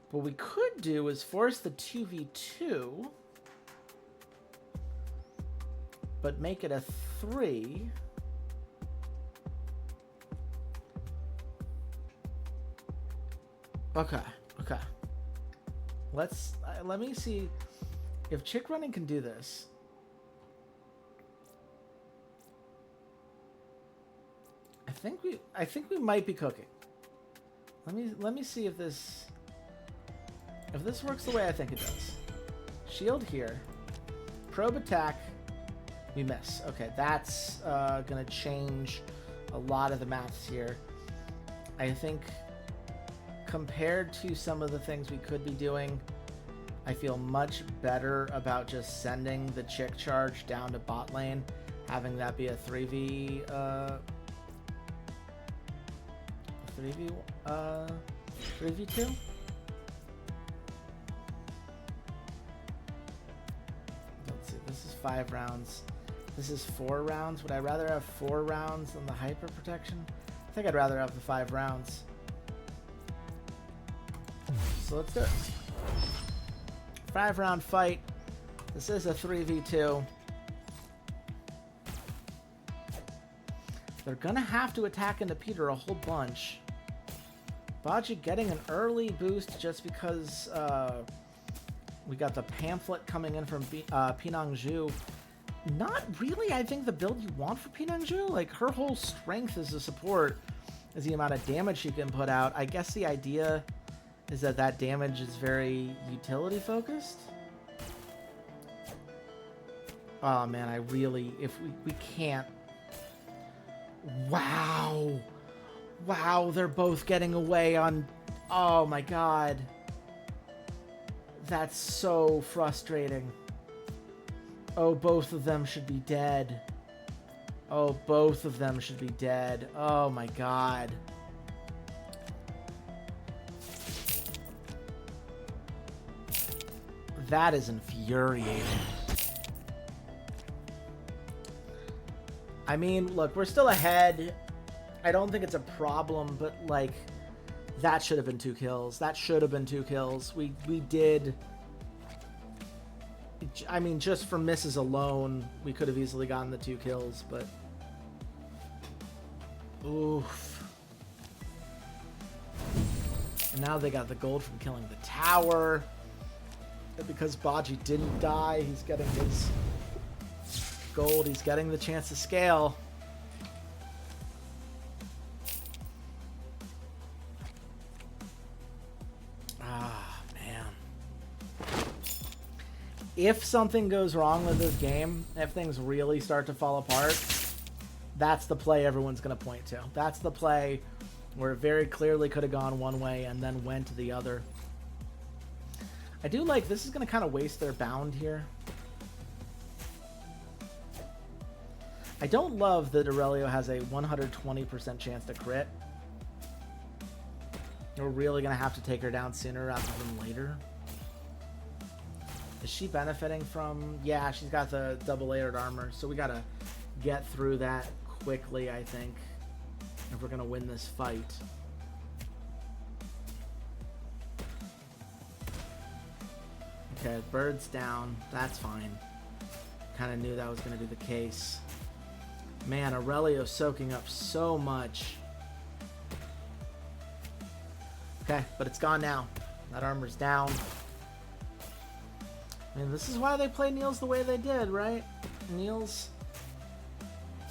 What we could do is force the 2v2, but make it a 3. Okay. Let me see if chick running can do this. I think we might be cooking. Let me see if this works the way I think it does. Shield here. Probe attack. We miss. Okay, that's gonna change a lot of the maths here. I think compared to some of the things we could be doing, I feel much better about just sending the chick charge down to bot lane, having that be a 3v2. Let's see, this is 5 rounds. This is 4 rounds. Would I rather have 4 rounds than the hyper protection? I think I'd rather have the 5 rounds. So let's do it. 5-round fight. This is a 3v2. They're gonna have to attack into Peter a whole bunch. Baji getting an early boost just because we got the pamphlet coming in from Pinangju. Not really, I think, the build you want for Pinangju. Like, her whole strength as a support is the amount of damage she can put out. I guess the idea is that damage is very utility focused. Oh man, I really, if we can't. Wow. Wow, they're both getting away on... Oh my god. That's so frustrating. Oh, both of them should be dead. Oh, both of them should be dead. Oh my god. That is infuriating. I mean, look, we're still ahead. I don't think it's a problem, but, like, that should have been 2 kills. That should have been 2 kills. We did... I mean, just for misses alone, we could have easily gotten the 2 kills, but... Oof. And now they got the gold from killing the tower. And because Baji didn't die, he's getting his gold. He's getting the chance to scale. Ah, man. If something goes wrong with this game, if things really start to fall apart, that's the play everyone's going to point to. That's the play where it very clearly could have gone one way and then went to the other. I do like, this is going to kind of waste their bound here. I don't love that Aurelio has a 120% chance to crit. We're really going to have to take her down sooner rather than later. Is she benefiting from... Yeah, she's got the double layered armor, so we got to get through that quickly, I think, if we're going to win this fight. Okay, bird's down. That's fine. Kind of knew that was going to be the case. Man, Aurelio's soaking up so much. Okay, but it's gone now. That armor's down. I mean, this is why they play Niels the way they did, right? Niels...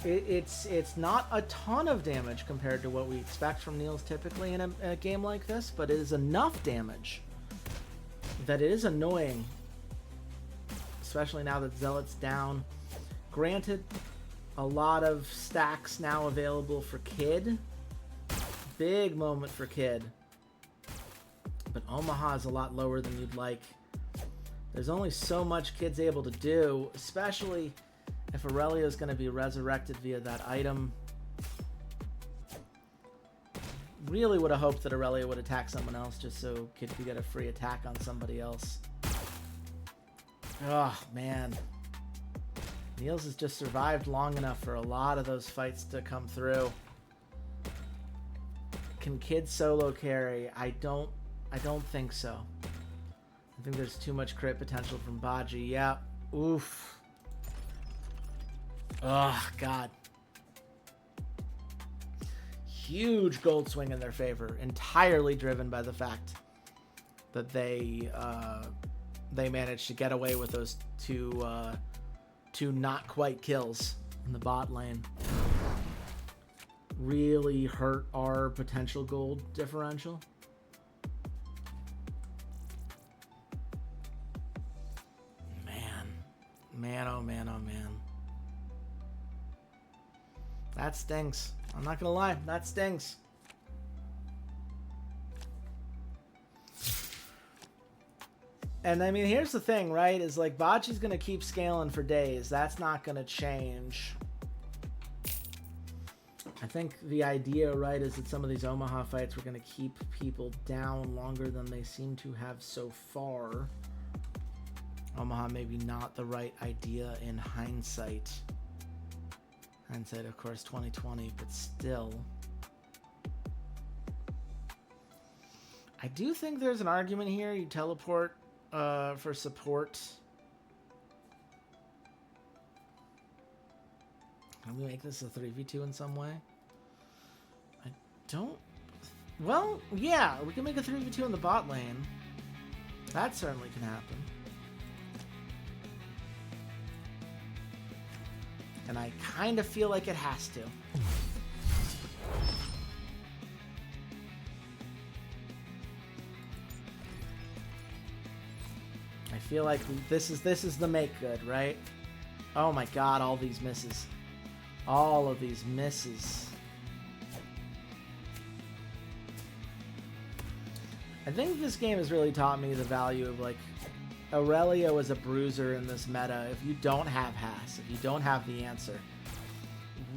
It's not a ton of damage compared to what we expect from Niels typically in a game like this, but it is enough damage that it is annoying, especially now that Zealot's down. Granted, a lot of stacks now available for Kid. Big moment for Kid. But Omaha is a lot lower than you'd like. There's only so much Kid's able to do, especially if Aurelio is going to be resurrected via that item. Really would have hoped that Aurelio would attack someone else just so Kid could get a free attack on somebody else. Oh, man. Niels has just survived long enough for a lot of those fights to come through. Can Kid solo carry? I don't think so. I think there's too much crit potential from Baji. Yeah. Oof. Oh, God. Huge gold swing in their favor, entirely driven by the fact that they managed to get away with those two not quite kills in the bot lane. Really hurt our potential gold differential. Man, oh man, oh man. That stings. I'm not gonna lie, that stings. And I mean, here's the thing, right? Is like Bachi's gonna keep scaling for days. That's not gonna change. I think the idea, right, is that some of these Omaha fights were gonna keep people down longer than they seem to have so far. Omaha maybe not the right idea in hindsight. Hindsight, of course, 2020, but still. I do think there's an argument here. You teleport for support. Can we make this a 3v2 in some way? I don't... Well, yeah, we can make a 3v2 in the bot lane. That certainly can happen. And I kind of feel like it has to. I feel like this is the make good, right? Oh my god, all these misses. All of these misses. I think this game has really taught me the value of, like, Aurelia is a bruiser in this meta. If you don't have Hass, if you don't have the answer,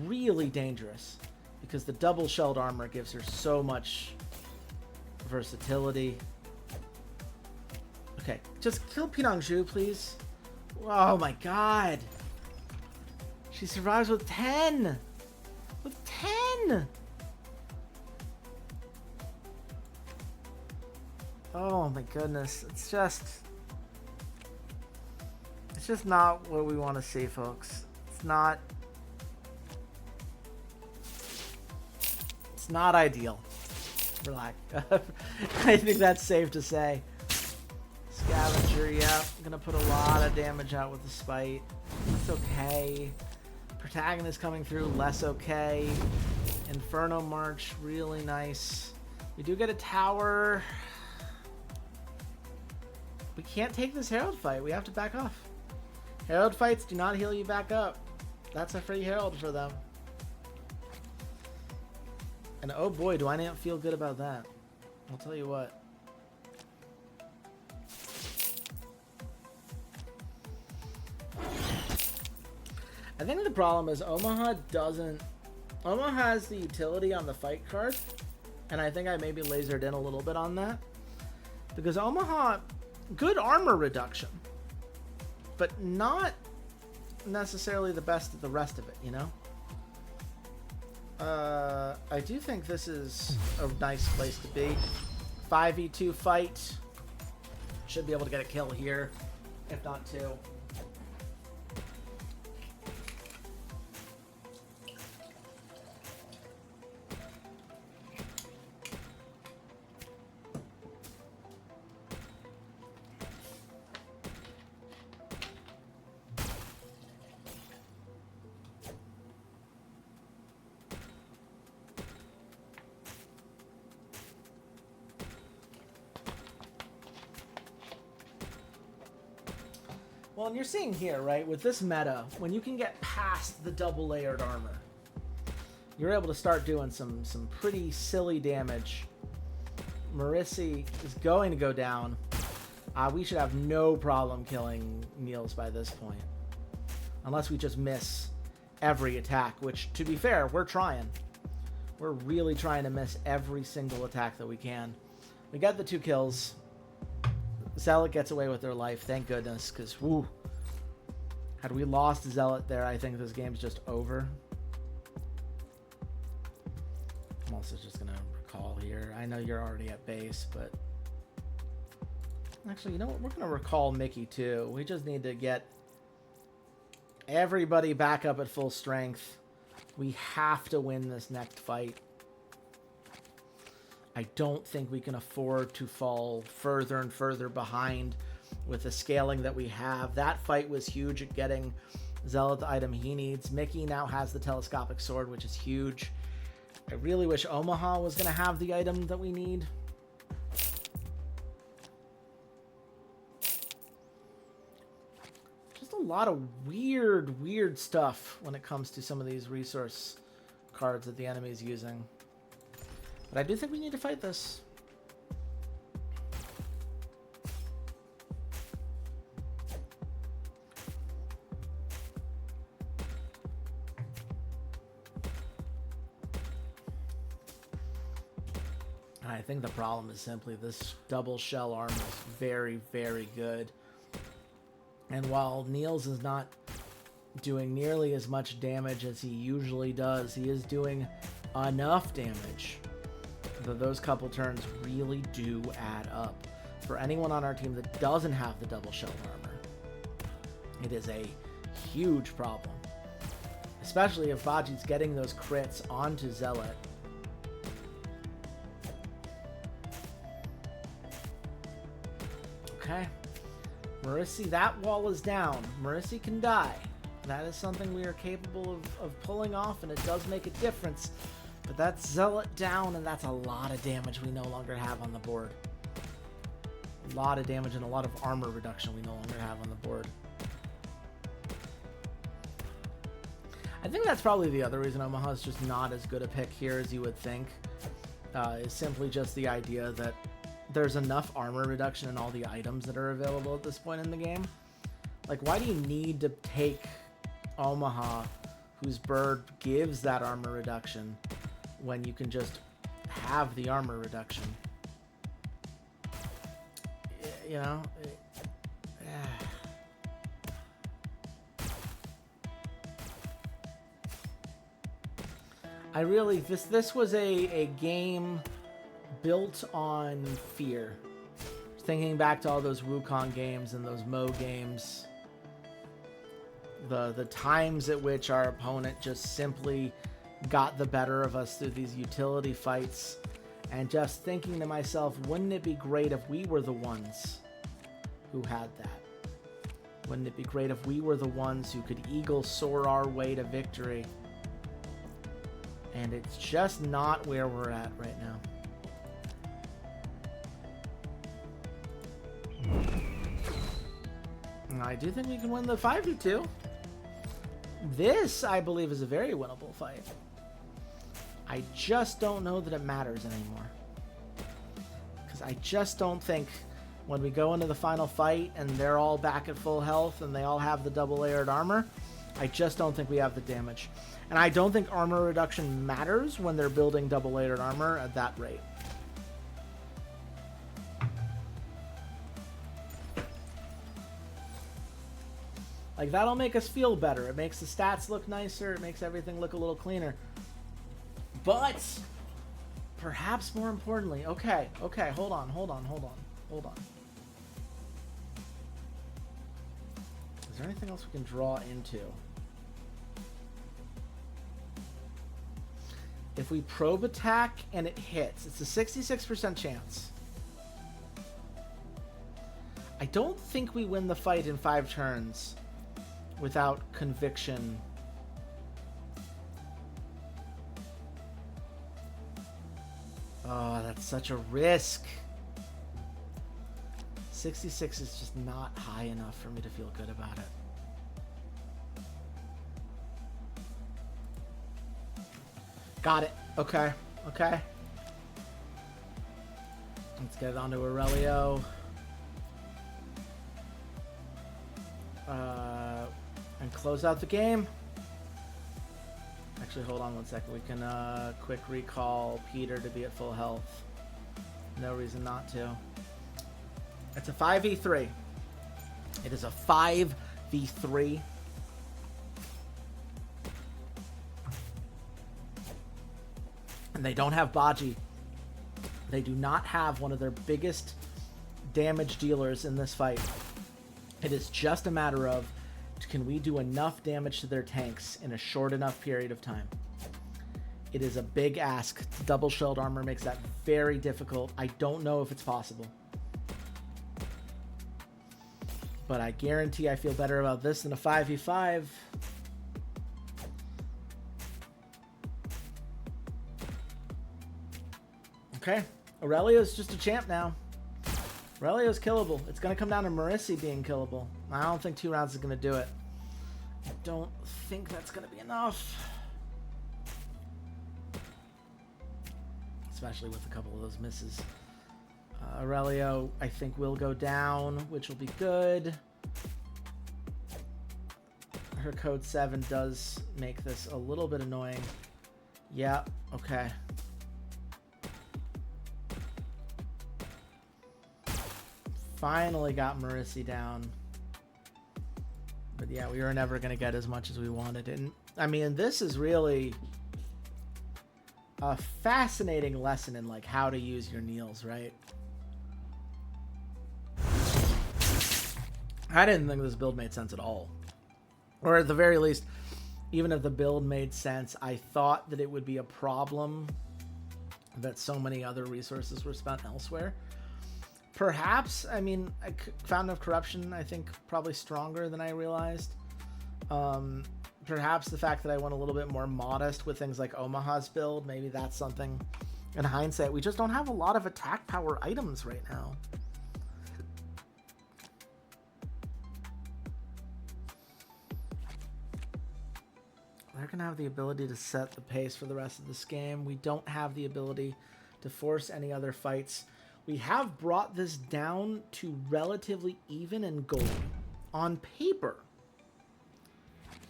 really dangerous, because the double shelled armor gives her so much versatility. Okay, just kill Pinangju, please. Oh my god. She survives with 10! With 10! Oh my goodness. It's just not what we want to see, folks. It's not ideal. Relax. I think that's safe to say. Scavenger, yeah. I'm gonna put a lot of damage out with the spite. That's okay. Protagonist coming through, less okay. Inferno March, really nice. We do get a tower. We can't take this Herald fight. We have to back off. Herald fights do not heal you back up. That's a free Herald for them. And oh boy, do I not feel good about that. I'll tell you what. I think the problem is Omaha has the utility on the fight card, and I think I maybe lasered in a little bit on that. Because Omaha, good armor reduction, but not necessarily the best at the rest of it, you know? I do think this is a nice place to be. 5v2 fight. Should be able to get a kill here, if not two. Well, and you're seeing here, right, with this meta, when you can get past the double layered armor, you're able to start doing some pretty silly damage. Marissi is going to go down. We should have no problem killing Niels by this point. Unless we just miss every attack, which, to be fair, we're trying. We're really trying to miss every single attack that we can. We got the 2 kills. Zealot gets away with their life, thank goodness, because, woo. Had we lost Zealot there, I think this game's just over. I'm also just going to recall here. I know you're already at base, but... Actually, you know what? We're going to recall Mickey, too. We just need to get everybody back up at full strength. We have to win this next fight. I don't think we can afford to fall further and further behind with the scaling that we have. That fight was huge at getting Zealot the item he needs. Mickey now has the telescopic sword, which is huge. I really wish Omaha was going to have the item that we need. Just a lot of weird stuff when it comes to some of these resource cards that the enemy is using. But I do think we need to fight this. And I think the problem is simply this double shell armor is very, very good. And while Niels is not doing nearly as much damage as he usually does, he is doing enough damage. Those couple turns really do add up. For anyone on our team that doesn't have the double shell armor, it is a huge problem. Especially if Baji's getting those crits onto Zealot. Okay. Marissi, that wall is down. Marissi can die. That is something we are capable of pulling off, and it does make a difference. But that's Zealot down, and that's a lot of damage we no longer have on the board. A lot of damage and a lot of armor reduction we no longer have on the board. I think that's probably the other reason Omaha's just not as good a pick here as you would think. Is simply just the idea that there's enough armor reduction in all the items that are available at this point in the game. Like, why do you need to take Omaha, whose bird gives that armor reduction, when you can just have the armor reduction? You know? I really, this was a game built on fear. Thinking back to all those Wukong games and those Mo games, the times at which our opponent just simply got the better of us through these utility fights, and just thinking to myself, wouldn't it be great if we were the ones who had that? Wouldn't it be great if we were the ones who could eagle soar our way to victory? And it's just not where we're at right now. And I do think we can win the 5v2. This, I believe, is a very winnable fight. I just don't know that it matters anymore. Because I just don't think when we go into the final fight and they're all back at full health and they all have the double layered armor, I just don't think we have the damage. And I don't think armor reduction matters when they're building double layered armor at that rate. Like, that'll make us feel better. It makes the stats look nicer. It makes everything look a little cleaner. But perhaps more importantly, okay, hold on. Is there anything else we can draw into? If we probe attack and it hits, it's a 66% chance. I don't think we win the fight in 5 turns without conviction. Oh, that's such a risk. 66 is just not high enough for me to feel good about it. Got it. Okay. Let's get it onto Aurelio. And close out the game. Actually, hold on one second. We can quick recall Peter to be at full health. No reason not to. It's a 5v3. It is a 5v3. And they don't have Baji. They do not have one of their biggest damage dealers in this fight. It is just a matter of, can we do enough damage to their tanks in a short enough period of time? It is a big ask. Double shield armor makes that very difficult. I don't know if it's possible. But I guarantee I feel better about this than a 5v5. Okay, Aurelio's just a champ now. Aurelio's killable. It's going to come down to Marissi being killable. I don't think 2 rounds is going to do it. I don't think that's going to be enough. Especially with a couple of those misses. Aurelio, I think, will go down, which will be good. Her code 7 does make this a little bit annoying. Yeah, okay. Finally got Marissi down. But yeah, we were never going to get as much as we wanted. And I mean, this is really a fascinating lesson in like how to use your Neils, right? I didn't think this build made sense at all. Or at the very least, even if the build made sense, I thought that it would be a problem that so many other resources were spent elsewhere. Perhaps, I mean, Fountain of Corruption, I think, probably stronger than I realized. Perhaps the fact that I went a little bit more modest with things like Omaha's build, maybe that's something. In hindsight, we just don't have a lot of attack power items right now. They're going to have the ability to set the pace for the rest of this game. We don't have the ability to force any other fights. We have brought this down to relatively even and gold. On paper,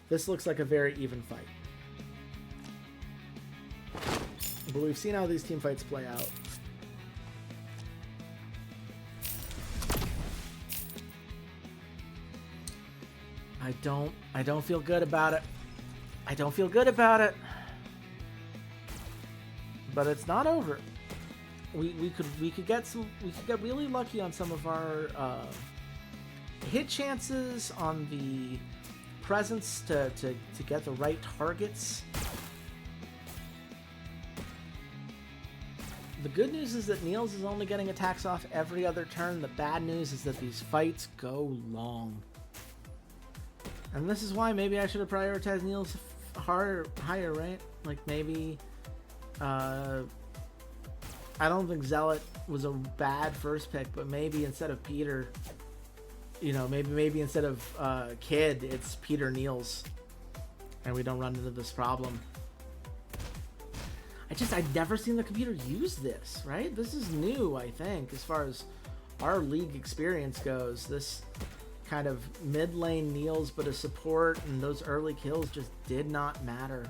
this looks like a very even fight. But we've seen how these team fights play out. I don't feel good about it. I don't feel good about it. But it's not over. We could get really lucky on some of our hit chances, on the presence to get the right targets. The good news is that Niels is only getting attacks off every other turn. The bad news is that these fights go long. And this is why maybe I should have prioritized Niels higher, right? Like maybe... I don't think Zealot was a bad first pick, but maybe instead of Peter, you know, maybe instead of Kid, it's Peter Niels, and we don't run into this problem. I'd never seen the computer use this, right? This is new, I think, as far as our league experience goes. This kind of mid lane Niels, but a support, and those early kills just did not matter.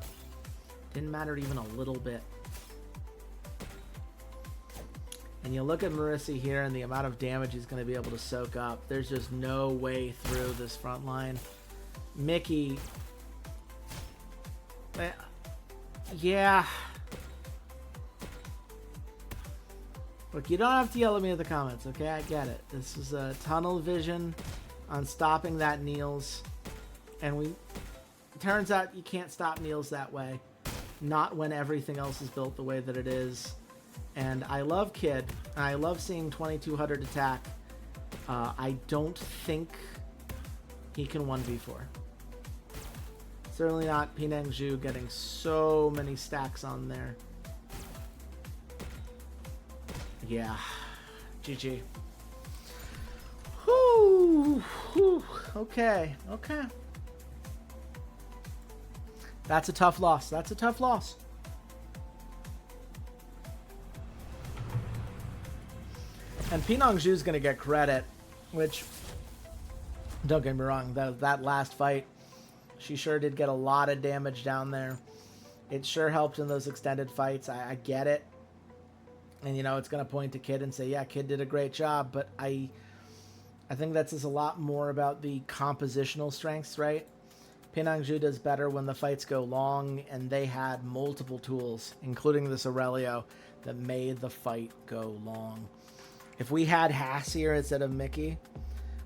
Didn't matter even a little bit. And you look at Marissa here and the amount of damage he's going to be able to soak up. There's just no way through this front line. Mickey. Yeah. Look, you don't have to yell at me in the comments, okay? I get it. This is a tunnel vision on stopping that Niels. And it turns out you can't stop Niels that way. Not when everything else is built the way that it is. And I love Kid, and I love seeing 2200 attack. I don't think he can 1v4. Certainly not Penang Zhu getting so many stacks on there. Yeah, GG. Whew, whew. Okay. That's a tough loss. That's a tough loss. And Penang Zhu's going to get credit, which, don't get me wrong, that last fight, she sure did get a lot of damage down there. It sure helped in those extended fights. I get it. And, you know, it's going to point to Kid and say, yeah, Kid did a great job. But I think that's just a lot more about the compositional strengths, right? Penang Zhu does better when the fights go long, and they had multiple tools, including this Aurelio, that made the fight go long. If we had Hass here instead of Mickey,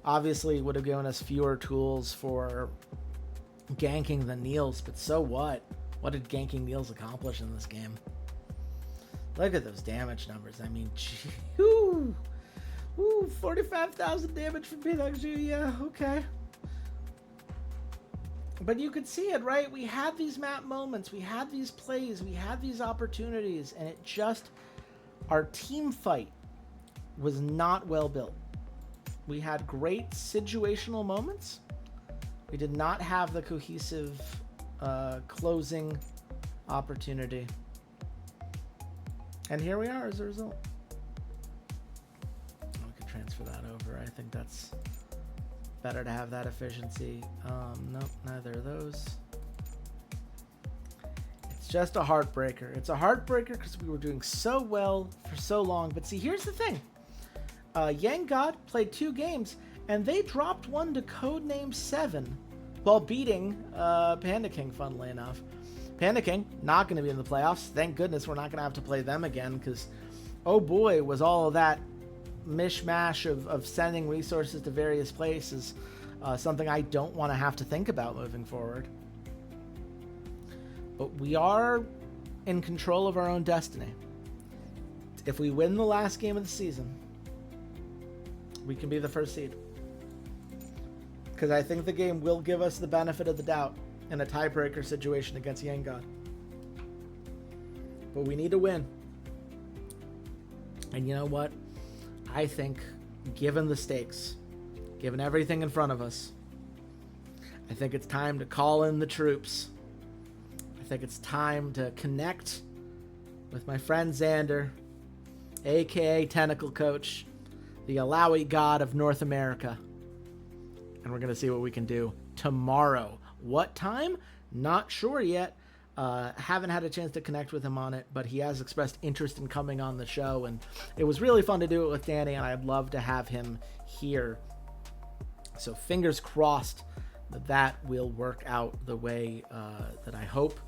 obviously it would have given us fewer tools for ganking the Niels, but so what? What did ganking Niels accomplish in this game? Look at those damage numbers. I mean, gee, ooh, 45,000 damage from Penang Zhu. Yeah, okay. But you could see it, right? We had these map moments, we had these plays, we had these opportunities, and it just, our team fight was not well built. We had great situational moments. We did not have the cohesive closing opportunity. And here we are as a result. We could transfer that over. I think that's better to have that efficiency. Nope, neither of those. It's just a heartbreaker. It's a heartbreaker because we were doing so well for so long. But see, here's the thing. Yang God played 2 games, and they dropped one to Codename 7 while beating Panda King, funnily enough. Panda King, not going to be in the playoffs. Thank goodness we're not going to have to play them again, because, oh boy, was all of that mishmash of sending resources to various places something I don't want to have to think about moving forward. But we are in control of our own destiny. If we win the last game of the season, we can be the first seed. Because I think the game will give us the benefit of the doubt in a tiebreaker situation against Yang God. But we need to win. And you know what? I think, given the stakes, given everything in front of us, I think it's time to call in the troops. I think it's time to connect with my friend Xander aka Tentacle Coach, the Alawi god of North America. And we're going to see what we can do tomorrow. What time? Not sure yet. Haven't had a chance to connect with him on it, but he has expressed interest in coming on the show, and it was really fun to do it with Danny, and I'd love to have him here. So fingers crossed that will work out the way that I hope.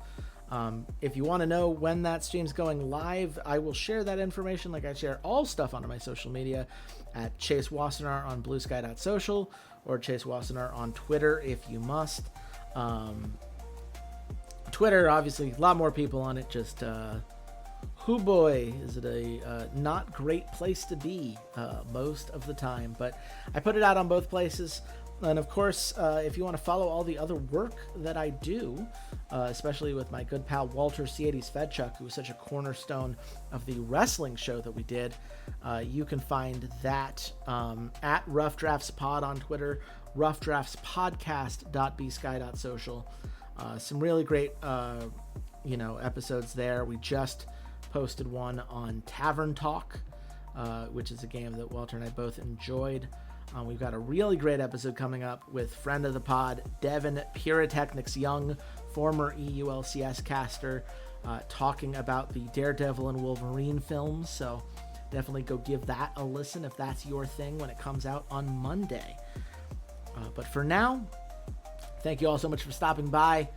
If you want to know when that stream's going live, I will share that information like I share all stuff on my social media at Chase Wassenar on bluesky.social or Chase Wassenar on Twitter if you must. Twitter, obviously, a lot more people on it. Just, hoo boy, is it a not great place to be most of the time. But I put it out on both places. And of course, if you want to follow all the other work that I do, especially with my good pal Walter C80's Fedchuk, who was such a cornerstone of the wrestling show that we did, you can find that at Rough Drafts Pod on Twitter, roughdraftspodcast.bsky.social. Some really great, episodes there. We just posted one on Tavern Talk, which is a game that Walter and I both enjoyed. We've got a really great episode coming up with friend of the pod, Devin Pyrotechnics Young, former EULCS caster, talking about the Daredevil and Wolverine films. So definitely go give that a listen if that's your thing when it comes out on Monday. But for now, thank you all so much for stopping by.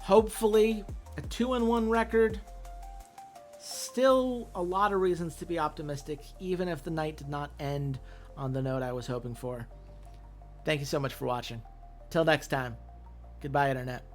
Hopefully, a 2-1 record. Still a lot of reasons to be optimistic, even if the night did not end on the note I was hoping for. Thank you so much for watching. Till next time, goodbye, Internet.